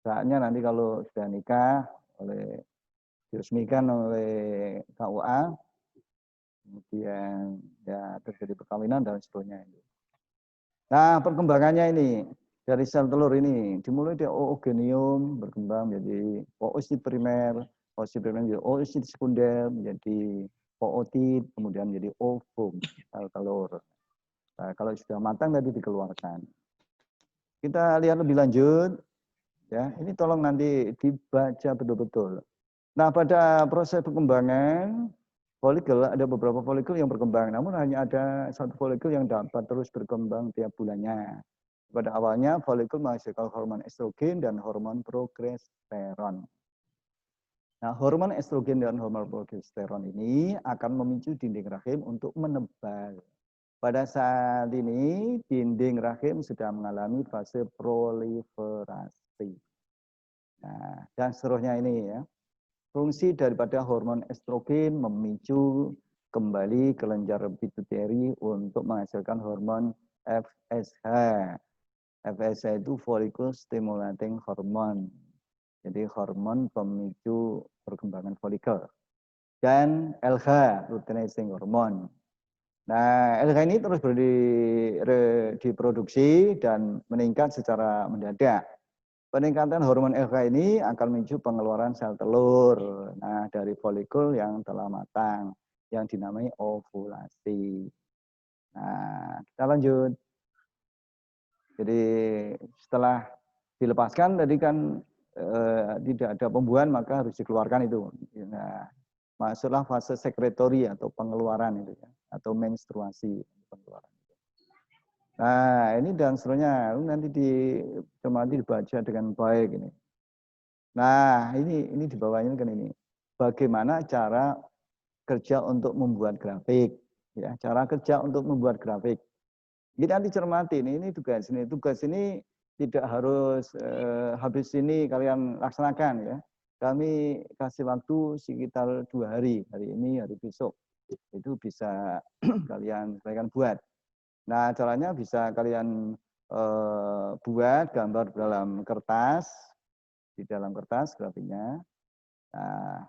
Saatnya nanti kalau sudah nikah diresmikan oleh KUA, kemudian ya terjadi perkawinan dan seterusnya. Nah, perkembangannya ini dari sel telur ini dimulai dari oogonium berkembang menjadi oosit primer menjadi oosit sekunder, menjadi ootit, kemudian menjadi ovum sel telur. Nah, kalau sudah matang tadi dikeluarkan. Kita lihat lebih lanjut. Ya, ini tolong nanti dibaca betul-betul. Nah, pada proses perkembangan folikel ada beberapa folikel yang berkembang, namun hanya ada satu folikel yang dapat terus berkembang tiap bulannya. Pada awalnya folikel menghasilkan hormon estrogen dan hormon progesteron. Nah, hormon estrogen dan hormon progesteron ini akan memicu dinding rahim untuk menebal. Pada saat ini dinding rahim sudah mengalami fase proliferasi. Nah, dan seterusnya ini ya. Fungsi daripada hormon estrogen memicu kembali kelenjar pituitari untuk menghasilkan hormon FSH. FSH itu follicle stimulating hormone. Jadi hormon pemicu perkembangan folikel. Dan LH, luteinizing hormone. Nah, LH ini terus diproduksi dan meningkat secara mendadak. Peningkatan hormon LH ini akan memicu pengeluaran sel telur. Nah, dari folikel yang telah matang, yang dinamai ovulasi. Nah, kita lanjut. Jadi setelah dilepaskan tadi kan tidak ada pembuahan, maka harus dikeluarkan itu. Nah, masuklah fase sekretori atau pengeluaran itu ya, atau menstruasi pengeluaran. Nah, ini dan seterusnya nanti cermati dibaca dengan baik ini. Nah, ini di bawahnya kan ini. Bagaimana cara kerja untuk membuat grafik? Ya, cara kerja untuk membuat grafik. Kita nanti cermati ini tugas ini. Tugas ini tidak harus habis ini kalian laksanakan ya. Kami kasih waktu sekitar 2 hari. Hari ini, hari besok. Itu bisa kalian buat. Nah, caranya bisa kalian buat gambar dalam kertas, di dalam kertas grafiknya. Nah,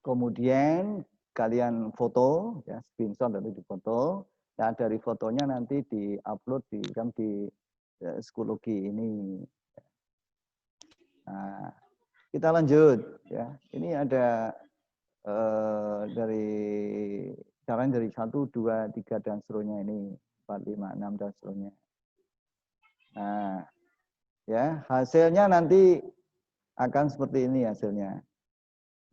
kemudian kalian foto, ya, screenshot atau difoto. Nah, dari fotonya nanti di-upload di Schoology ini. Nah, kita lanjut ya. Ini ada dari caranya dari 1, 2, 3 dan seterusnya ini 4, 5, 6 dan seterusnya. Nah, ya hasilnya nanti akan seperti ini hasilnya.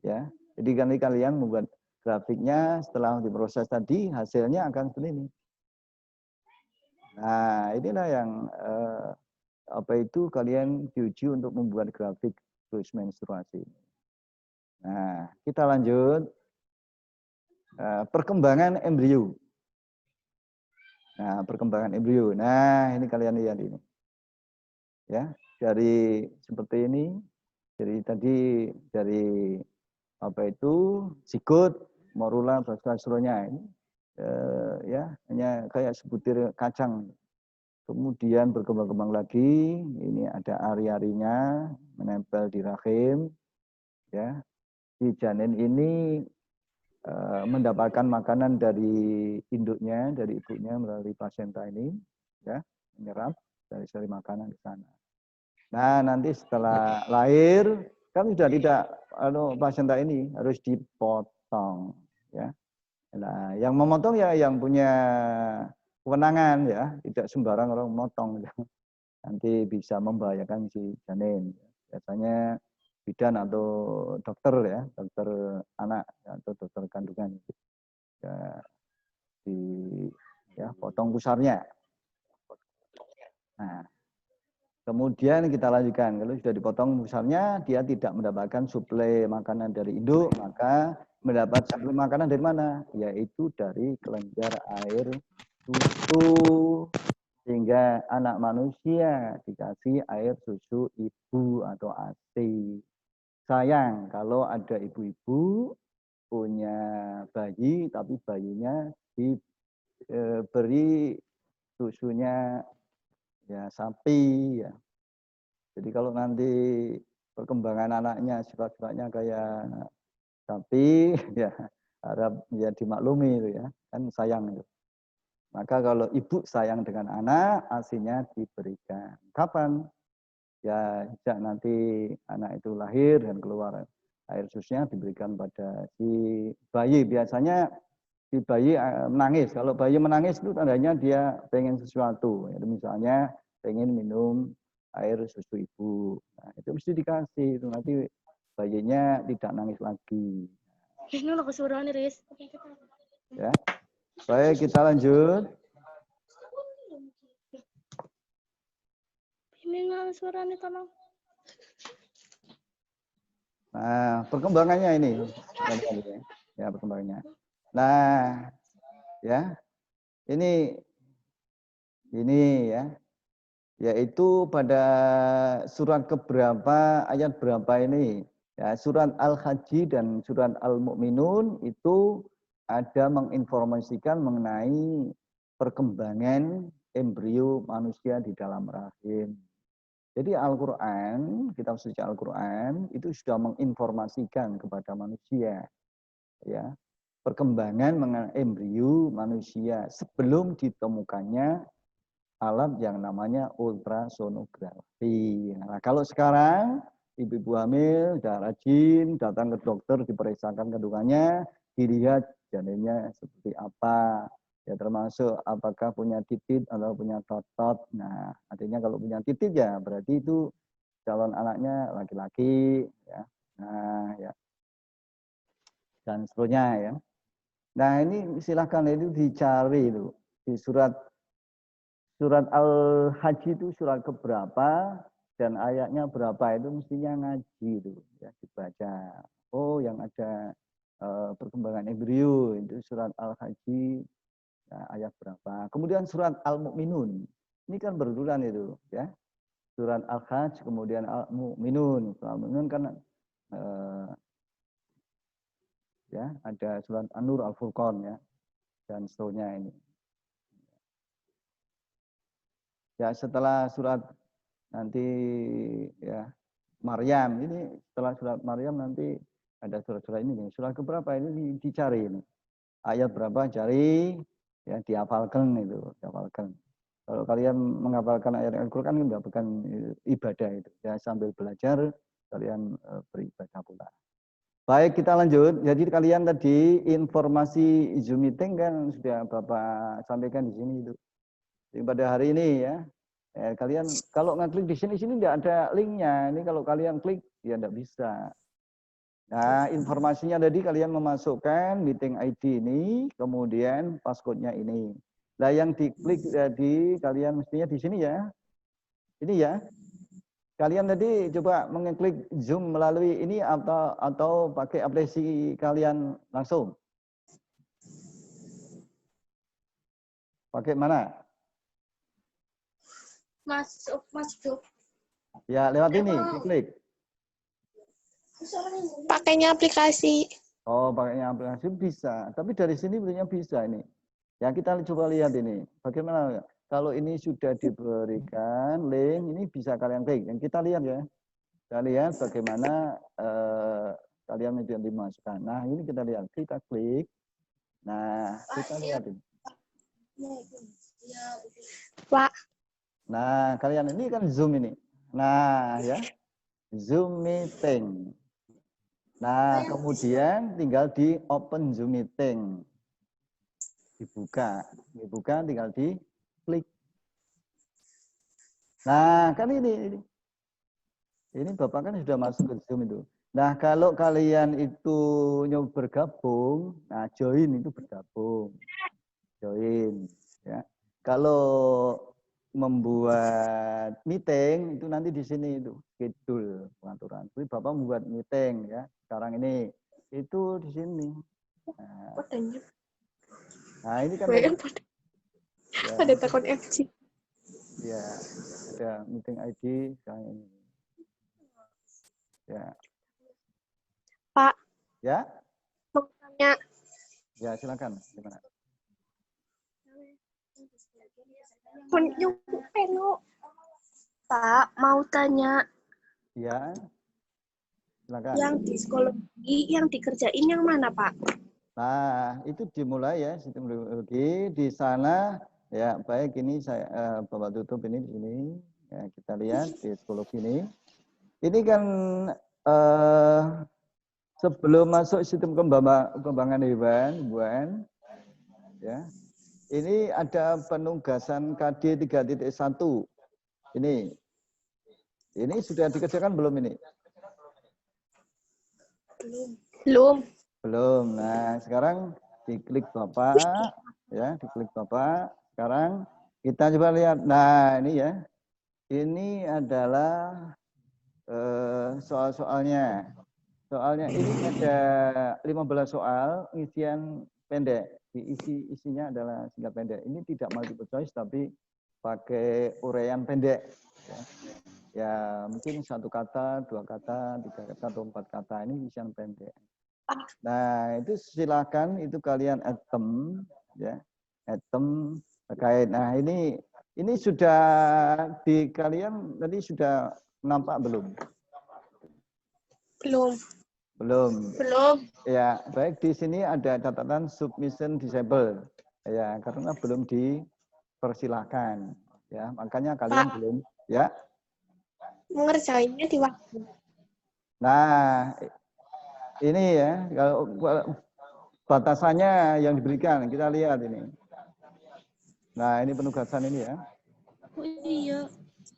Ya, jadi nanti kalian membuat grafiknya setelah diproses tadi hasilnya akan seperti ini. Nah, inilah yang apa itu kalian diuji untuk membuat grafik siklus menstruasi. Nah, kita lanjut. Perkembangan embrio. Nah, perkembangan embrio. Nah, ini kalian lihat ini. Ya, dari seperti ini. Jadi tadi dari apa itu zigot, morula, seluruhnya ini. Ya, hanya kayak sebutir kacang. Kemudian berkembang-kembang lagi, ini ada ari-arinya menempel di rahim, ya. Si janin ini mendapatkan makanan dari induknya, dari ibunya melalui plasenta ini, ya, menyerap dari sari makanan ke sana. Nah, nanti setelah lahir kan sudah tidak, plasenta ini harus dipotong, ya. Nah, yang memotong ya yang punya kewenangan ya, tidak sembarang orang memotong. Nanti bisa membahayakan si janin. Biasanya bidan atau dokter ya, dokter anak atau dokter kandungan ya, potong pusarnya. Nah, kemudian kita lanjutkan. Kalau sudah dipotong pusarnya, dia tidak mendapatkan suplai makanan dari induk, maka mendapat suplai makanan dari mana? Yaitu dari kelenjar air susu. Sehingga anak manusia dikasih air susu ibu atau ASI. Sayang kalau ada ibu-ibu punya bayi, tapi bayinya diberi susunya ya sapi ya. Jadi kalau nanti perkembangan anaknya sifat-sifatnya kayak sapi, ya harap ya dimaklumi itu ya, kan sayang itu. Maka kalau ibu sayang dengan anak, asinya diberikan. Kapan? Ya, sejak nanti anak itu lahir dan keluar air susunya diberikan pada si bayi. Biasanya si bayi menangis. Kalau bayi menangis itu tandanya dia pengen sesuatu. Itu misalnya pengen minum air susu ibu. Nah, itu mesti dikasih. Itu nanti bayinya tidak nangis lagi. Ya. Baik, kita lanjut. Nah, perkembangannya ini. Ya, perkembangannya. Nah, ya. Ini ya. Yaitu pada surat keberapa, ayat berapa ini. Ya, surat Al-Haji dan surat Al-Mu'minun itu ada menginformasikan mengenai perkembangan embrio manusia di dalam rahim. Jadi Al-Quran, kitab suci Al-Quran itu sudah menginformasikan kepada manusia ya perkembangan mengenai embrio manusia sebelum ditemukannya alat yang namanya ultrasonografi. Nah, kalau sekarang ibu-ibu hamil sudah rajin datang ke dokter diperiksakan kandungannya, dilihat janinnya seperti apa. Ya termasuk apakah punya titik atau punya totot. Nah, artinya kalau punya titik ya berarti itu calon anaknya laki-laki ya. Nah, ya. Dan seterusnya ya. Nah, ini silahkan itu dicari itu di surat Al-Haji itu surat keberapa dan ayatnya berapa itu mestinya ngaji itu ya dibaca. Oh, yang ada perkembangan embrio itu surat Al-Haji Nah, ayat berapa? Kemudian surat Al-Mu'minun. Ini kan berurutan itu, ya. Surat Al-Hajj, kemudian Al-Mu'minun. Al-Mu'minun kan ya, ada surat An-Nur, Al-Furqan, ya, dan seterusnya ini. Ya, setelah surat nanti ya Maryam, ini setelah surat Maryam nanti ada surat-surat ini nih. Surat keberapa ini dicari ini. Ayat berapa cari, ya dihafalkan itu, dihafalkan. Kalau kalian menghafalkan ayat Al-Qur'an kan bukan ibadah itu. Ya sambil belajar kalian beribadah pula. Baik, kita lanjut. Jadi kalian tadi informasi Zoom meeting kan sudah Bapak sampaikan di sini itu. Jadi pada hari ini ya, kalian kalau ngeklik di sini tidak ada linknya. Ini kalau kalian klik ya tidak bisa. Nah, informasinya tadi kalian memasukkan meeting ID ini, kemudian passcode-nya ini. Nah, yang diklik tadi kalian mestinya di sini ya. Ini ya. Kalian tadi coba mengeklik Zoom melalui ini atau pakai aplikasi kalian langsung? Pakai mana? Masuk. Ya, lewat ini, diklik. Pakainya aplikasi. Oh, pakainya aplikasi bisa. Tapi dari sini sebenarnya bisa ini. Ya, kita coba lihat ini. Bagaimana? Kalau ini sudah diberikan link, ini bisa kalian klik. Yang kita lihat ya. Kita lihat bagaimana kalian itu yang dimasukkan. Nah, ini kita lihat. Kita klik. Nah, kita lihat ini. Pak. Nah, kalian ini kan Zoom ini. Nah, ya. Zoom meeting. Nah, kemudian tinggal di open Zoom meeting. Dibuka tinggal di klik. Nah, kan ini Bapak kan sudah masuk ke Zoom itu. Nah, kalau kalian itu bergabung, nah join itu bergabung. Join ya. Kalau membuat meeting itu nanti di sini itu schedule pengaturan. Jadi Bapak membuat meeting ya. Sekarang ini itu di sini. Nah, ini kan ya, ada takut FC. Ya, ada meeting ID sekarang ini. Ya. Pak. Ya? Mau tanya. Ya, silakan. Gimana? Pak, mau tanya. Ya. Silakan. Yang di psikologi, yang dikerjain yang mana, Pak? Nah, itu dimulai ya sistem psikologi di sana ya. Baik, ini saya Bapak tutup ini di sini. Ya, kita lihat di psikologi ini. Ini kan sebelum masuk sistem kembangan hewan, ya. Ini ada penugasan KD 3.1. Ini sudah dikerjakan belum ini? Belum. Belum. Nah, sekarang diklik Bapak, ya, diklik Bapak. Sekarang kita coba lihat. Nah, ini ya. Ini adalah soal-soalnya. Soalnya ini ada 15 soal, isian pendek. Isinya adalah singkat pendek. Ini tidak multiple choice, tapi pakai uraian pendek. Ya, mungkin 1 kata, 2 kata, 3 kata, atau 4 kata. Ini isian pendek. Nah, itu silakan itu kalian item ya. Item terkait. Nah, ini sudah di kalian tadi sudah nampak belum? Belum. Ya, baik di sini ada catatan submission disable. Ya, karena belum dipersilakan. Ya, makanya kalian belum ya. Mengerjainnya di waktu. Nah, ini ya, kalau batasannya yang diberikan, kita lihat ini. Nah, ini penugasan ini ya. Oh iya.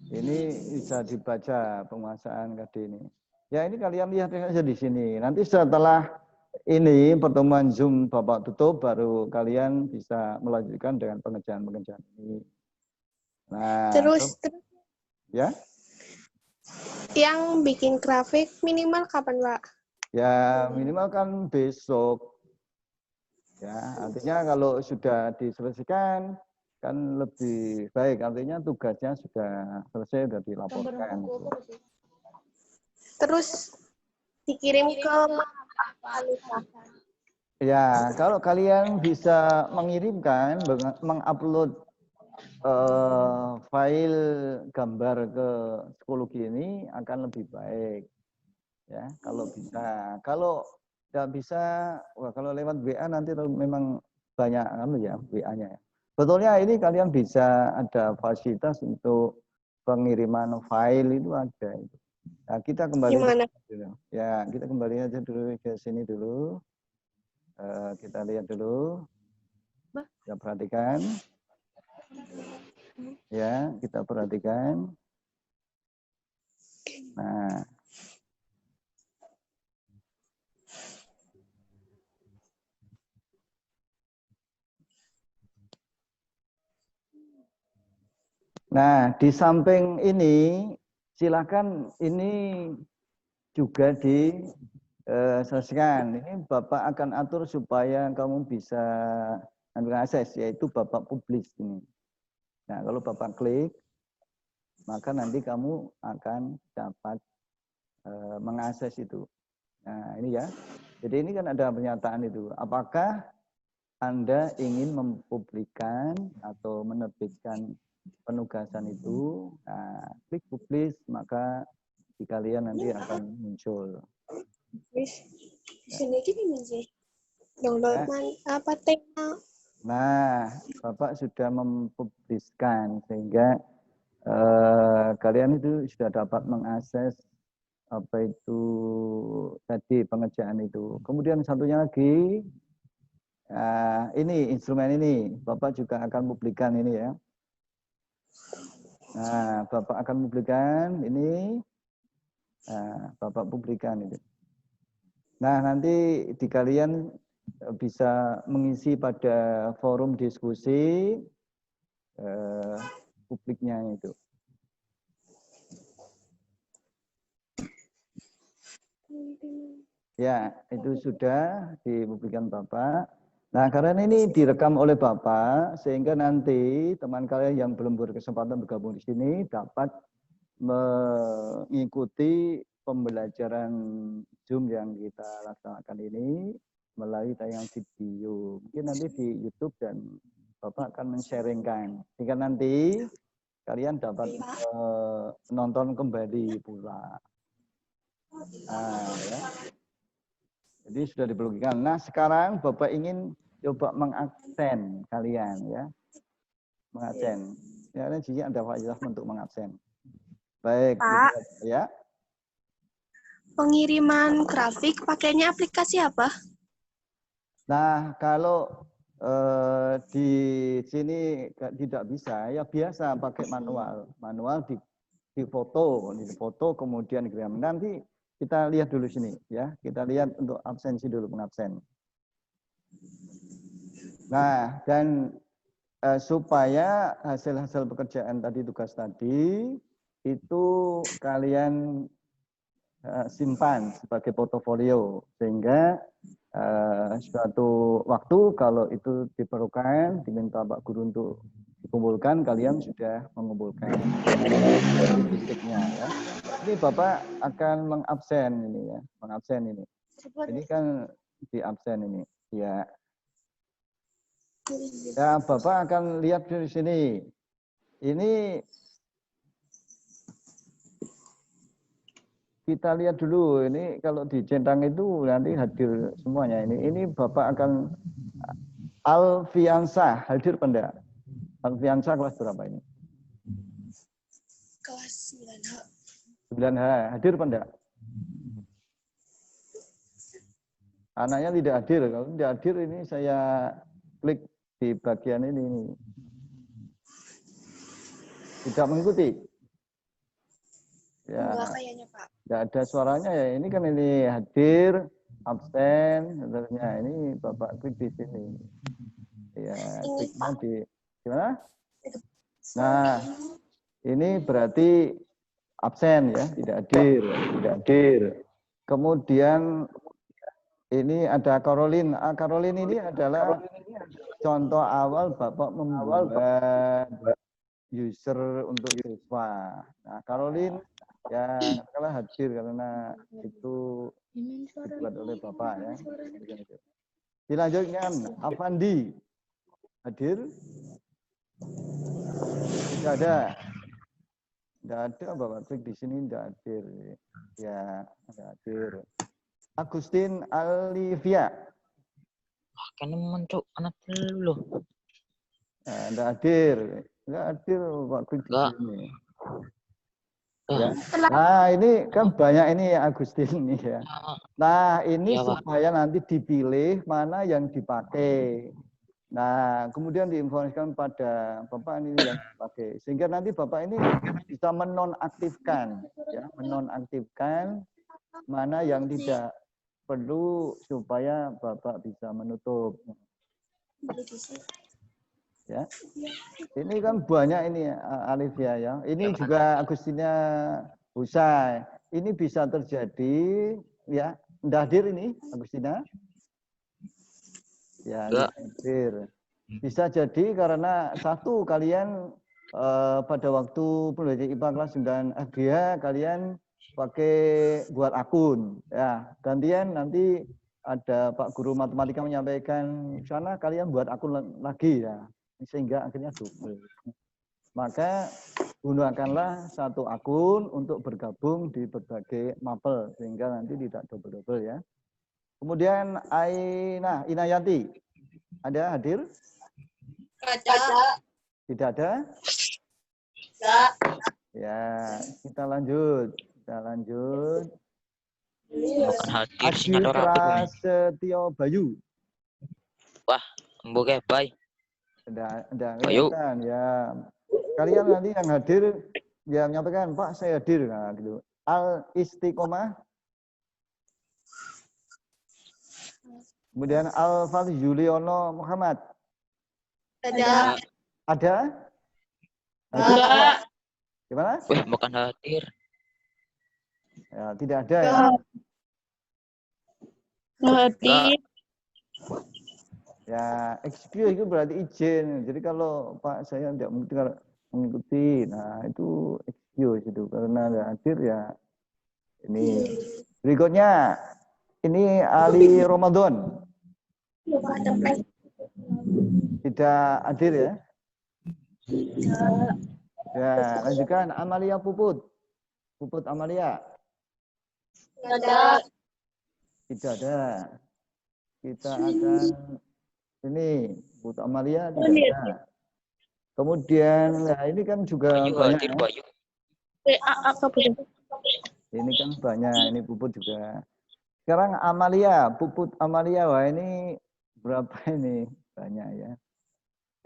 Ini bisa dibaca penguasaan KD ini. Ya, ini kalian lihat aja di sini. Nanti setelah ini pertemuan Zoom Bapak tutup, baru kalian bisa melanjutkan dengan pengerjaan-pengerjaan ini. Nah, terus ya. Yang bikin grafik minimal kapan, Pak? Ya, minimal kan besok. Ya, artinya kalau sudah diselesaikan kan lebih baik, artinya tugasnya sudah selesai, sudah dilaporkan. Terus dikirim ke mana? Ya, kalau kalian bisa mengirimkan, mengupload file gambar ke psikologi ini akan lebih baik. Ya, kalau bisa. Kalau tidak bisa, wah, kalau lewat WA nanti memang banyak ya WA-nya. Betulnya ini kalian bisa ada fasilitas untuk pengiriman file itu ada. Nah, kita kembali. Gimana? Ya, kita kembali aja dulu ke sini dulu. Kita lihat dulu. Kita perhatikan. Ya, kita perhatikan. Nah. Nah, di samping ini, silakan ini juga diselesaikan. Ini Bapak akan atur supaya kamu bisa mengakses, yaitu Bapak publish ini. Nah, kalau Bapak klik, maka nanti kamu akan dapat mengakses itu. Nah, ini ya. Jadi ini kan ada pernyataan itu. Apakah Anda ingin mempublikkan atau menerbitkan penugasan itu? Nah, klik publish, maka di kalian nanti akan muncul. Di sini gini sih. Download apa tema? Nah, Bapak sudah mempubliskan sehingga kalian itu sudah dapat mengakses apa itu tadi pengerjaan itu. Kemudian satunya lagi, ini instrumen ini, Bapak juga akan publikan ini ya. Nah, Bapak akan publikan ini, Bapak publikan itu. Nah, nanti di kalian bisa mengisi pada forum diskusi publiknya itu. Ya, itu sudah dipublikkan Bapak. Nah, karena ini direkam oleh Bapak, sehingga nanti teman kalian yang belum berkesempatan bergabung di sini dapat mengikuti pembelajaran Zoom yang kita laksanakan ini melalui tayangan video. Mungkin nanti di YouTube dan Bapak akan men-sharingkan. Sehingga nanti kalian dapat menonton kembali pula. Nah, ya. Jadi sudah dipublikkan. Nah, sekarang Bapak ingin coba mengabsen kalian ya. Mengabsen. Ya, ini jadi ada fasilitas untuk mengabsen. Baik, Pak, ya. Pengiriman grafik pakainya aplikasi apa? Nah, kalau di sini tidak bisa, ya biasa pakai manual. Manual di foto kemudian dikirim. Nanti kita lihat dulu sini ya. Kita lihat untuk absensi dulu, pengabsen. Nah, dan supaya hasil-hasil pekerjaan tadi, tugas tadi itu kalian simpan sebagai portofolio sehingga suatu waktu kalau itu diperlukan, diminta Pak Guru untuk dikumpulkan, kalian sudah mengumpulkan fisiknya ya. Ini Bapak akan mengabsen ini ya, mengabsen ini. Ini kan di absen ini ya. Ya, Bapak akan lihat di sini. Ini kita lihat dulu, ini kalau dicentang itu nanti hadir semuanya. Ini Bapak akan Alfiansah hadir pendak. Alfiansah kelas berapa ini? Kelas 9H. 9H hadir pendak? Anaknya tidak hadir. Kalau tidak hadir ini saya klik di bagian ini. Tidak mengikuti. Ya. Enggak kayaknya, Pak. Tidak ada suaranya ya. Ini kan ini hadir, absen, sebenarnya ini Bapak klik di sini. Ya, kliknya di gimana? Nah, ini berarti absen ya, tidak hadir, tidak hadir. Kemudian Ini ada Caroline. Caroline ini adalah contoh awal Bapak membuat user untuk siswa. Nah, Caroline ya kalah hadir karena itu dibuat oleh Bapak ya. Dilanjutkan, Avandi hadir? Tidak ada. Tidak ada Bapak Trik di sini tidak hadir. Ya, tidak hadir. Agustin Alivia. Kan muncul anak lu. Tidak hadir. Tidak hadir Pak Trik di sini. Ya. Nah, ini kan banyak ini Agustin ini ya. Nah, ini supaya nanti dipilih mana yang dipakai. Nah, kemudian diinformasikan pada Bapak ini yang dipakai. Sehingga nanti Bapak ini bisa menonaktifkan, ya, menonaktifkan mana yang tidak perlu supaya Bapak bisa menutup. Ya, ini kan banyak ini Alivia ya. Ini juga Agustina Husai. Ini bisa terjadi ya. Nggak hadir ini Agustina? Ya, hadir. Bisa jadi karena satu kalian pada waktu pembelajaran IPA kelas 9 FGH kalian pakai buat akun ya. Gantian nanti ada Pak Guru Matematika menyampaikan sana kalian buat akun lagi ya. Sehingga akhirnya double. Maka gunakanlah satu akun untuk bergabung di berbagai mapel sehingga nanti tidak double-double ya. Kemudian Inayanti ada hadir? Ada. Tidak ada? Tidak. Ya, kita lanjut. Bukan hadir Adi sinyal orang Prasetyo Bayu. Wah, mbok bye. Ada Bayu. kelihatan ya. Kalian nanti yang hadir ya menyampaikan Pak saya hadir nah, gitu. Al Istiqomah. Kemudian Alfal Yuliono Muhammad. Ada. Ada? Enggak. Gimana? Wih, bukan hadir. Ya, tidak ada ya. Hadir. Ya, excuse itu berarti izin. Jadi kalau Pak saya tidak mengikuti, nah itu excuse itu karena ada hadir ya. Ini berikutnya ini Ali Ramadan. Tidak hadir ya? Ya, lanjutkan Amalia Puput. Puput Amalia. Ada. Tidak ada. Kita akan ini Puput Amalia tidak ada. Kemudian, nah ini kan juga Bayu banyak hadir, ya. Bayu. Ini kan banyak, ini Puput juga. Sekarang Amalia, Puput Amalia, wah ini berapa ini? Banyak ya.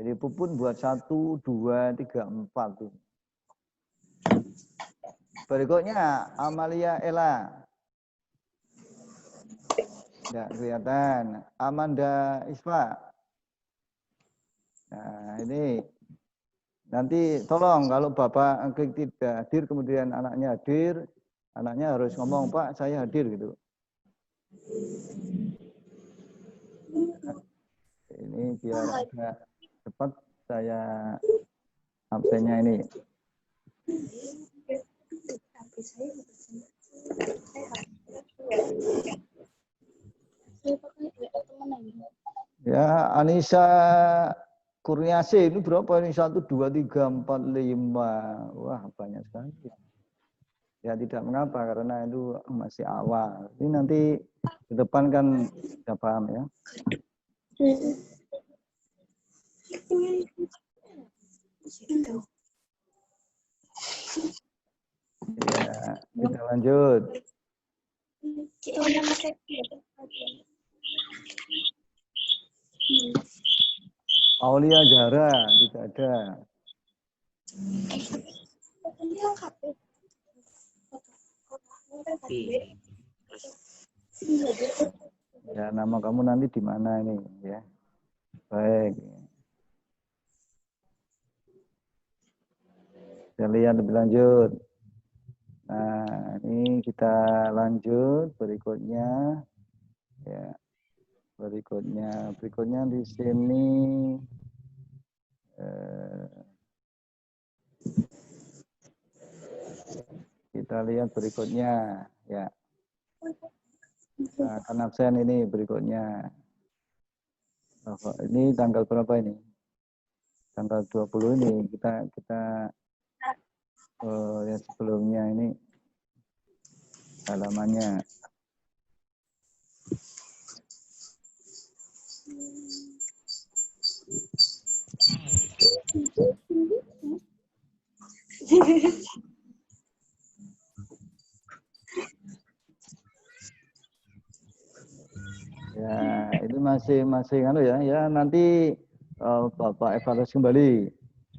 Jadi Puput buat 1, 2, 3, 4. Berikutnya Amalia Ella. Tidak kelihatan. Amanda Isfa. Nah ini. Nanti tolong kalau Bapak tidak hadir, kemudian anaknya hadir, anaknya harus ngomong, Pak saya hadir gitu. Ini biar agak cepat saya absennya ini. Ya, Anissa Kurniasih ini berapa ini? 1, 2, 3, 4, 5. Wah, banyak sekali. Ya tidak mengapa karena itu masih awal. Ini nanti ke depan kan sudah paham ya. Ya, kita lanjut. Aulia Zahra tidak ada. Ya, nama kamu nanti di mana ini ya? Baik. Kita lihat lebih lanjut. Nah, ini kita lanjut berikutnya. Ya, berikutnya di sini kita lihat berikutnya ya. Nah, akan absen ini berikutnya. Ini tanggal berapa ini? Tanggal 20 ini kita yang sebelumnya ini halamannya. Ya, ini masih ya nanti Bapak evaluasi kembali.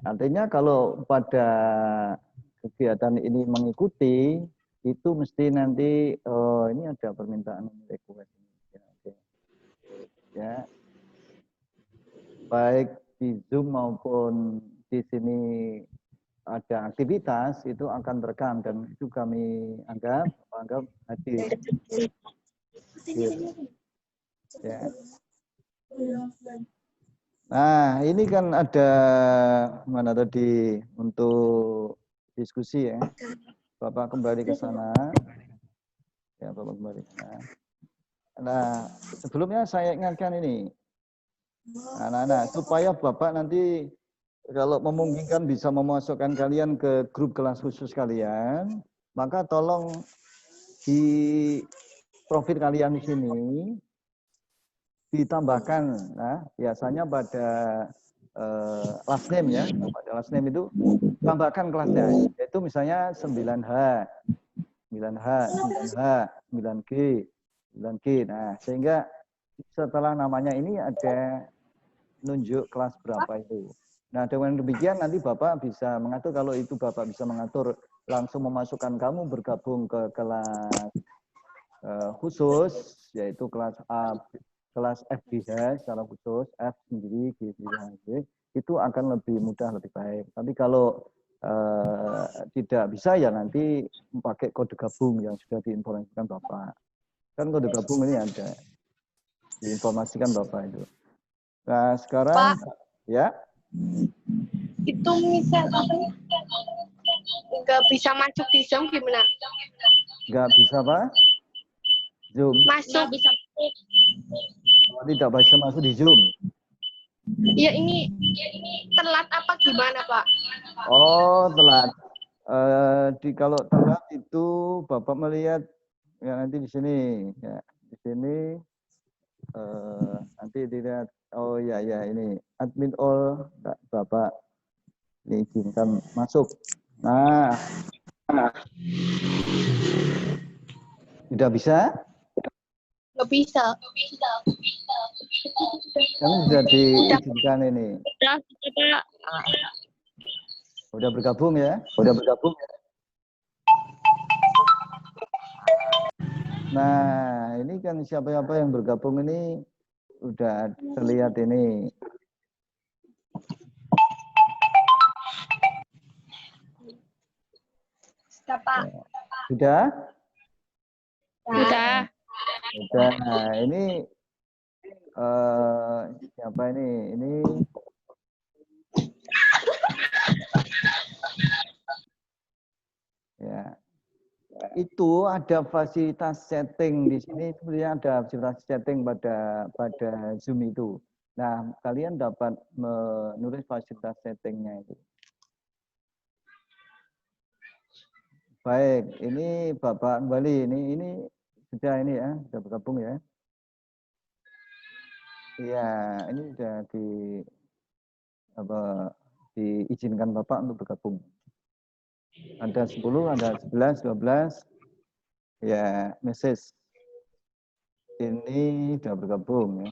Artinya kalau pada kegiatan ini mengikuti itu mesti nanti ini ada permintaan request. Ya, oke. Ya. Baik di Zoom maupun di sini ada aktivitas itu akan terekam dan itu kami anggap hadir. Ya. Nah, ini kan ada mana tadi untuk diskusi ya. Bapak kembali ke sana. Ya, Bapak kembali ke sana. Nah, sebelumnya saya ingatkan ini. Nah, supaya Bapak nanti kalau memungkinkan bisa memasukkan kalian ke grup kelas khusus kalian, maka tolong di profil kalian di sini ditambahkan, nah biasanya pada last name ya, pada last name itu tambahkan kelasnya, yaitu misalnya 9H, 9H, 9H, 9G, 9G. Nah, sehingga setelah namanya ini ada nunjuk kelas berapa itu. Nah, dengan demikian nanti Bapak bisa mengatur, kalau itu Bapak bisa mengatur langsung memasukkan kamu bergabung ke kelas khusus, yaitu kelas A, kelas FBH secara khusus, F sendiri, G sendiri, itu akan lebih mudah, lebih baik. Tapi kalau tidak bisa ya nanti pakai kode gabung yang sudah diinformasikan Bapak. Kan kode gabung ini ada, diinformasikan Bapak itu. Nah sekarang, Pak, ya. Itu misal nggak bisa masuk di Zoom gimana? Nggak bisa Pak? Zoom? Masuk. Bisa. Tidak bisa masuk di Zoom? Ya ini telat apa gimana Pak? Oh telat. Kalau telat itu Bapak melihat ya nanti di sini ya di sini nanti dilihat, oh ya ini admin all Bapak diizinkan masuk. Nah tidak bisa? Nggak bisa. Kan sudah diizinkan ini. Udah bergabung ya? Udah bergabung ya? Nah, ini kan siapa-siapa yang bergabung ini udah terlihat ini. Siapa? Sudah? Sudah. Sudah. Nah, ini siapa ini? Ini ya. Itu ada fasilitas setting di sini, sebenarnya ada fasilitas setting pada Zoom itu. Nah, kalian dapat menulis fasilitas settingnya itu. Baik, ini Bapak kembali. Ini sudah ini ya, sudah bergabung ya. Iya, ini sudah diizinkan Bapak untuk bergabung. Ada 10, ada 11, 12. Ya, message. Ini sudah bergabung ya.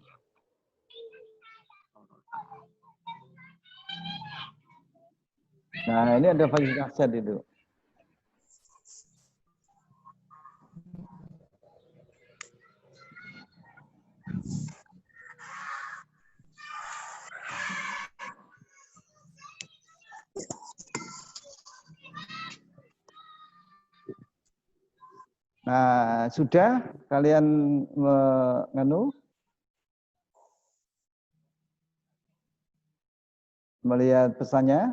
Nah, ini ada fasilitas chat itu. Nah, sudah kalian melihat pesannya?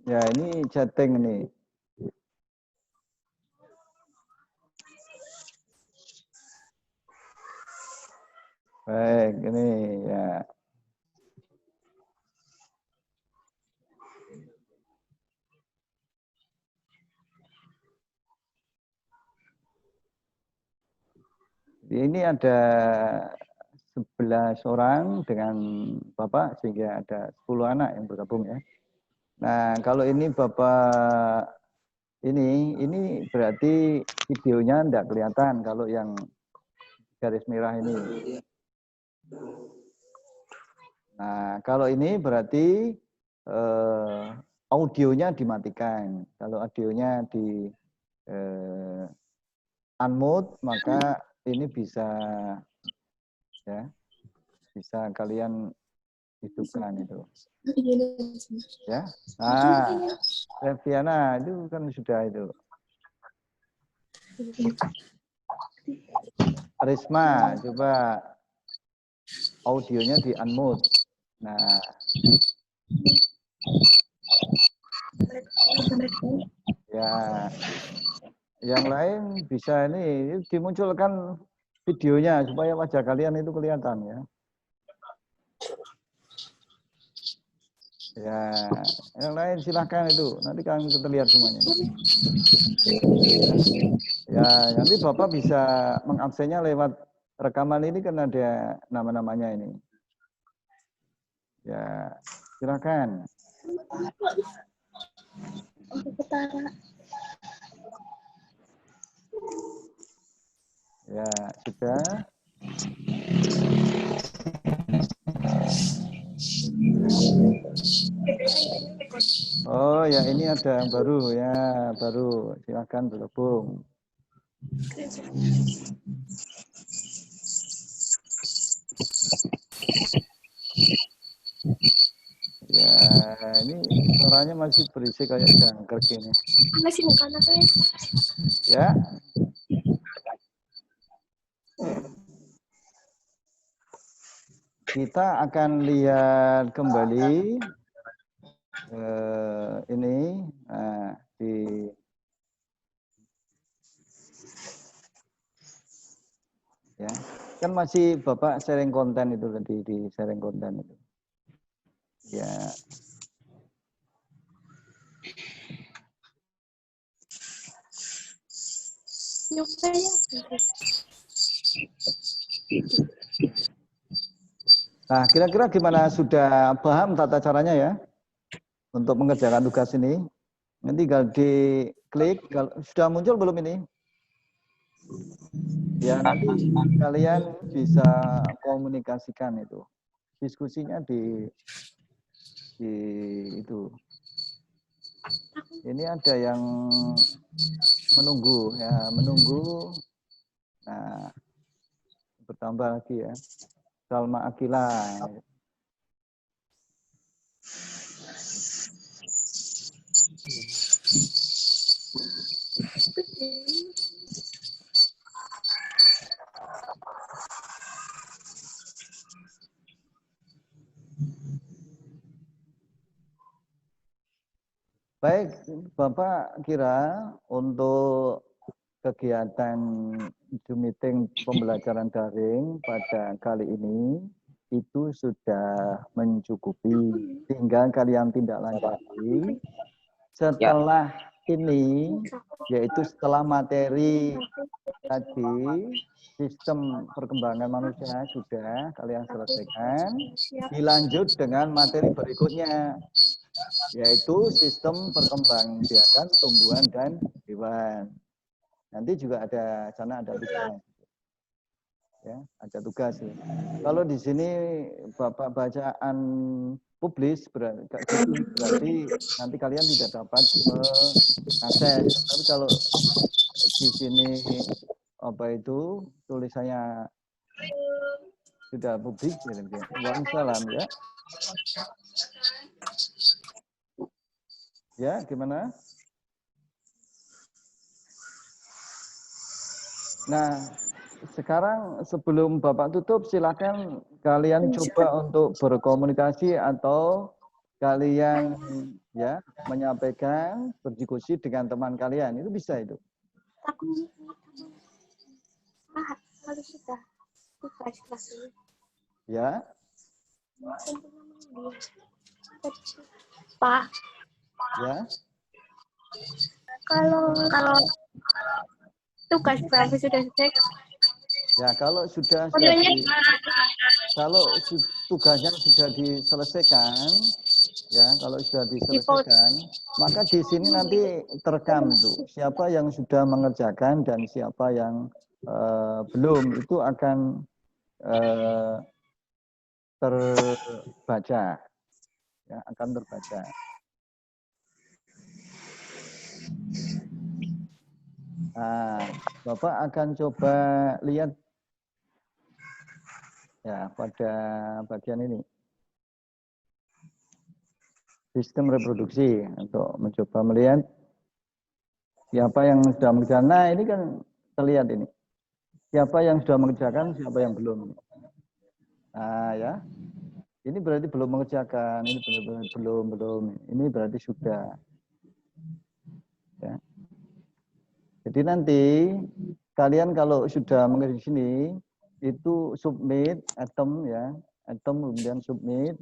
Ya, ini chatting nih. Baik, ini ya. Ini ada 11 orang dengan Bapak, sehingga ada 10 anak yang bergabung ya. Nah, kalau ini Bapak ini berarti videonya enggak kelihatan kalau yang garis merah ini. Nah, kalau ini berarti audionya dimatikan. Kalau audionya di unmute, maka ini bisa ya, bisa kalian hidupkan itu. Ya. Nah, Reviana itu kan sudah itu. Risma, coba audionya di unmute. Nah. Ya. Yang lain bisa ini dimunculkan videonya supaya wajah kalian itu kelihatan ya. Ya, yang lain silahkan itu. Nanti kalian terlihat semuanya. Ya, nanti Bapak bisa mengabsennya lewat rekaman ini kan ada nama-namanya ini. Ya, silakan. Ya, sudah. Oh ya, ini ada yang baru ya, baru. Silakan bergabung. Ya, ini suaranya masih berisik kayak jangkrik ini. Ya. Kita akan lihat kembali ini di ya, kan masih Bapak sharing konten itu tadi, di sharing konten itu. Ya. Nah, kira-kira gimana, sudah paham tata caranya ya untuk mengerjakan tugas ini? Nanti tinggal diklik, sudah muncul belum ini? Ya, nanti kalian bisa komunikasikan itu. Diskusinya di itu. Ini ada yang menunggu ya, menunggu. Nah, bertambah lagi ya. Salma Akila. Baik, Bapak kira untuk kegiatan Zoom meeting pembelajaran daring pada kali ini itu sudah mencukupi. Tinggal kalian tindak lanjuti setelah ini, yaitu setelah materi tadi sistem perkembangan manusia sudah kalian selesaikan, dilanjut dengan materi berikutnya, yaitu sistem perkembangbiakan tumbuhan dan hewan. Nanti juga ada sana ada tugas. Ya, ada tugas ya. Kalau di sini Bapak bacaan publis berarti nanti kalian tidak dapat mengakses. Tapi kalau di sini apa itu tulisannya Sudah publik. Waalaikumsalam ya. Ya, gimana? Nah, sekarang sebelum Bapak tutup, silakan kalian coba untuk berkomunikasi atau kalian ya menyampaikan berdiskusi dengan teman kalian. Itu bisa itu. Ya. Pak. Ya. Kalau tugas berapa sudah selesai? Ya, kalau sudah tugasnya sudah diselesaikan, ya, kalau sudah diselesaikan, maka di sini nanti terekam itu siapa yang sudah mengerjakan dan siapa yang belum, itu akan terbaca, ya, akan terbaca. Nah, Bapak akan coba lihat ya pada bagian ini. Sistem reproduksi untuk mencoba melihat siapa yang sudah mengerjakan. Nah, ini kan terlihat ini. Siapa yang sudah mengerjakan, siapa yang belum. Nah, ya. Ini berarti belum mengerjakan, ini belum. Ini berarti sudah. Ya. Jadi nanti kalian kalau sudah mengerjakan sini, itu submit, item ya, item kemudian submit,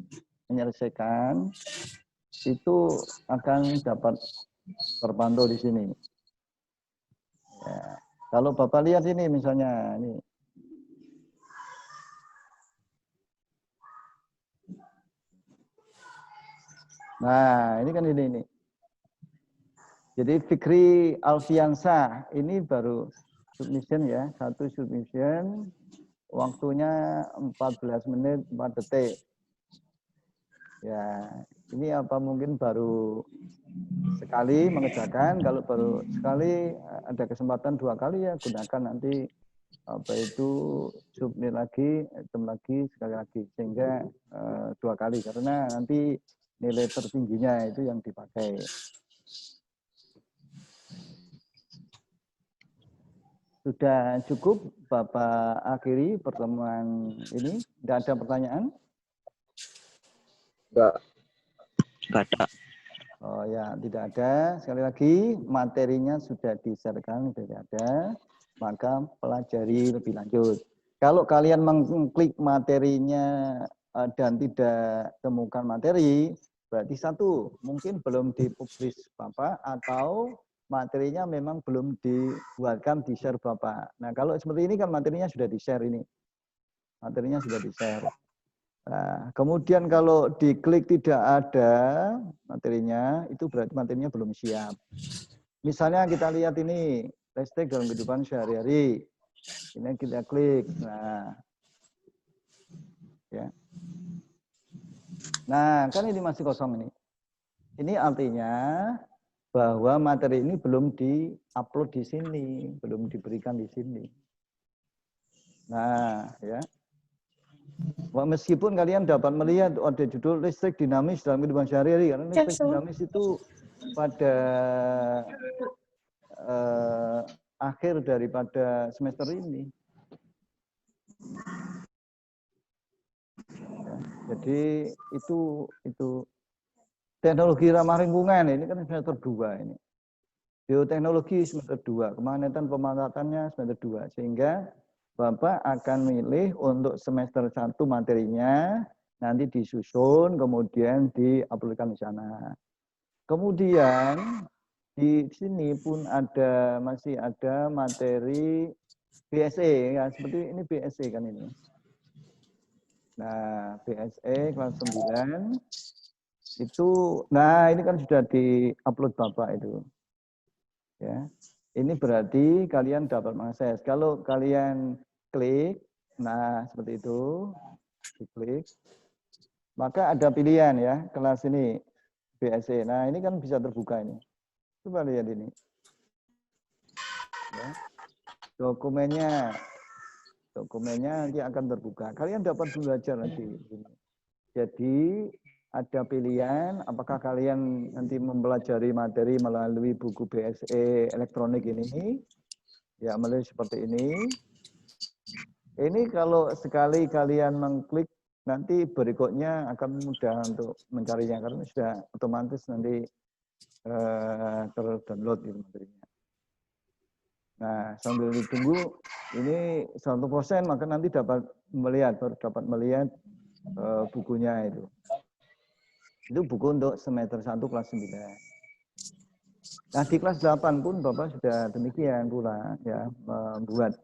menyelesaikan, itu akan dapat terpantau di sini. Ya. Kalau Bapak lihat ini misalnya, ini. Nah, ini kan ini. Jadi Fikri Alfiansah ini baru submission ya, satu submission, waktunya 14 menit 4 detik. Ya, ini apa mungkin baru sekali mengerjakan, kalau baru sekali ada kesempatan 2 kali ya gunakan nanti apa itu submit lagi, item lagi, sekali lagi, sehingga 2 kali karena nanti nilai tertingginya itu yang dipakai. Sudah cukup Bapak akhiri pertemuan ini? Tidak ada pertanyaan? Enggak. Enggak ada. Oh ya, tidak ada. Sekali lagi, materinya sudah di-share-kan, sudah ada. Maka pelajari lebih lanjut. Kalau kalian mengklik materinya dan tidak temukan materi, berarti satu, mungkin belum dipublish Bapak, atau materinya memang belum dibuatkan, di-share Bapak. Nah, kalau seperti ini kan materinya sudah di-share ini. Materinya sudah di-share. Nah, kemudian kalau diklik tidak ada materinya, itu berarti materinya belum siap. Misalnya kita lihat ini, hashtag dalam kehidupan sehari-hari. Ini kita klik. Nah, ya. Nah, kan ini masih kosong ini. Ini artinya bahwa materi ini belum di-upload di sini, belum diberikan di sini. Nah, ya. Meskipun kalian dapat melihat ada judul listrik dinamis dalam kehidupan sehari-hari, karena listrik dinamis itu pada akhir daripada semester ini. Ya, jadi itu teknologi ramah lingkungan ini kan semester 2 ini. Bioteknologi semester 2, kemahnetan pemanatannya semester 2, sehingga Bapak akan milih untuk semester 1 materinya, nanti disusun, kemudian diuploadkan di sana. Kemudian di sini pun masih ada materi BSE, ya, seperti ini BSE kan ini. Nah, BSE kelas 9 itu, nah ini kan sudah diupload Bapak itu. Ya. Ini berarti kalian dapat mengakses. Kalau kalian klik, nah seperti itu, diklik, maka ada pilihan ya, kelas ini, BSE. Nah ini kan bisa terbuka ini. Coba lihat ini. Ya. Dokumennya Dokumennya nanti akan terbuka. Kalian dapat belajar nanti. Jadi ada pilihan apakah kalian nanti mempelajari materi melalui buku BSE elektronik ini, ya melalui seperti ini. Ini kalau sekali kalian mengklik, nanti berikutnya akan mudah untuk mencarinya karena sudah otomatis nanti terdownload itu materinya. Nah, sambil ditunggu ini 100% maka nanti dapat melihat, baru dapat melihat bukunya itu. Itu buku untuk semester 1 kelas 9. Nah, di kelas 8 pun Bapak sudah demikian pula ya, membuat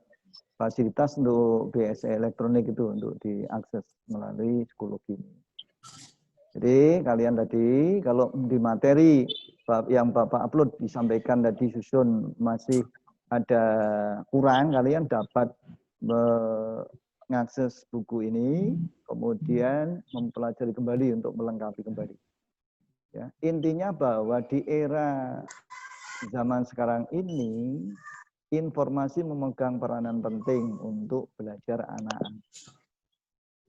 fasilitas untuk BSE elektronik itu untuk diakses melalui psikologi. Jadi kalian tadi kalau di materi yang Bapak upload disampaikan tadi susun masih ada kurang, kalian dapat mengakses buku ini, kemudian mempelajari kembali untuk melengkapi kembali. Ya, intinya bahwa di era zaman sekarang ini, informasi memegang peranan penting untuk belajar anak-anak.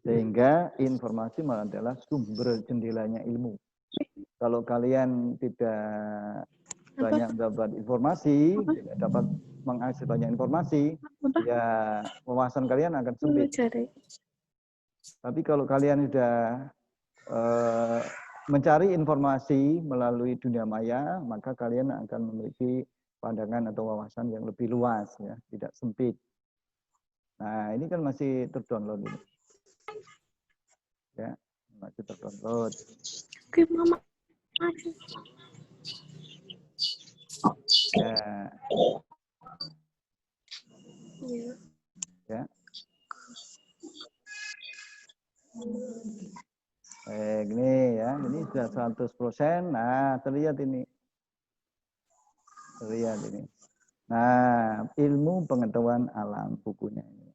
Sehingga informasi malah adalah sumber jendelanya ilmu. Kalau kalian tidak banyak dapat informasi, tidak dapat mengakses banyak informasi, ya wawasan kalian akan sempit. Tapi kalau kalian sudah mencari informasi melalui dunia maya, maka kalian akan memiliki pandangan atau wawasan yang lebih luas, ya, tidak sempit. Nah, ini kan masih terdownload ini. Ya, masih terdownload. Oke, Mama. Ya. Ya. Gini ya, ini sudah 100%. Nah, terlihat ini. Terlihat ini. Nah, ilmu pengetahuan alam bukunya ini.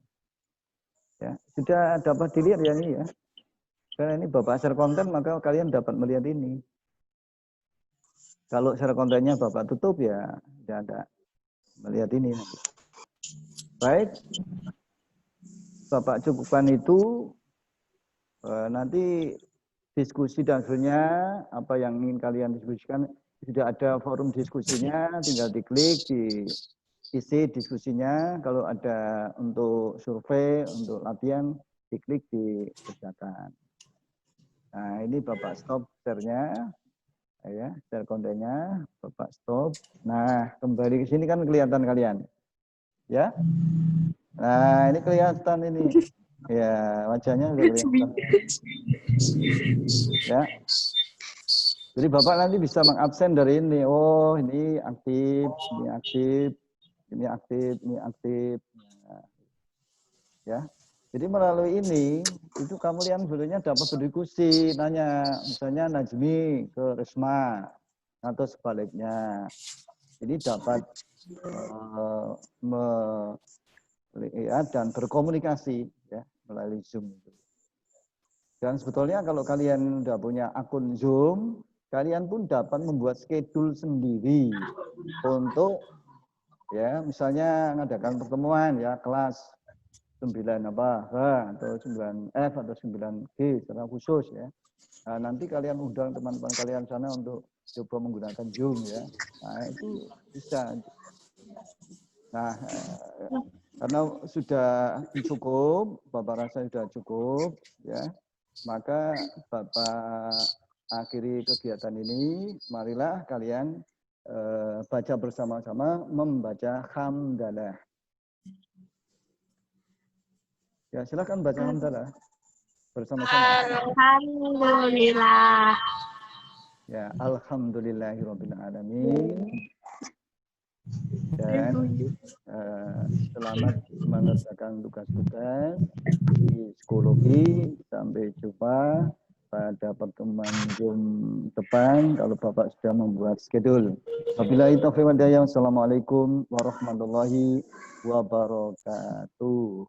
Ya, sudah dapat dilihat ya ini ya. Karena ini Bapak share konten, maka kalian dapat melihat ini. Kalau share kontennya Bapak tutup ya tidak ada melihat ini. Baik, Bapak cukupkan itu. Nanti diskusi dan sebagainya, apa yang ingin kalian diskusikan, sudah ada forum diskusinya, tinggal diklik, diisi diskusinya. Kalau ada untuk survei, untuk latihan, diklik, dikerjakan. Nah, ini Bapak stop share-nya, ya, share kontennya, Bapak stop. Nah, kembali ke sini kan kelihatan kalian, ya. Nah, ini kelihatan ini, ya, wajahnya udah kelihatan. Ya, jadi Bapak nanti bisa mengabsen dari ini. Oh, ini aktif, ini aktif, ini aktif, ini aktif. Nah, ya. Jadi melalui ini, itu kamu lihat sebetulnya dapat berdiskusi, nanya, misalnya Najmi ke Risma, atau sebaliknya. Jadi dapat melihat dan berkomunikasi ya, melalui Zoom. Dan sebetulnya kalau kalian sudah punya akun Zoom, kalian pun dapat membuat schedule sendiri untuk ya misalnya mengadakan pertemuan ya kelas 9 apa H atau 9F atau 9G secara khusus ya. Nah, nanti kalian undang teman-teman kalian sana untuk coba menggunakan Zoom ya. Nah, itu bisa. Nah, karena sudah cukup, Bapak rasa sudah cukup ya. Maka Bapak akhiri kegiatan ini, marilah kalian baca bersama-sama membaca hamdalah. Ya, silakan baca hamdalah bersama-sama. Alhamdulillah. Ya, alhamdulillahirabbil alamin. Dan selamat mengerjakan tugas-tugas di psikologi. Sampai jumpa pada pertemuan Zoom depan kalau Bapak sudah membuat schedule. Wabillahi taufiq wal hidayah. Wassalamualaikum warahmatullahi wabarakatuh.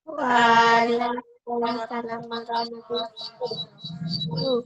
Waalaikumsalam warahmatullahi wabarakatuh.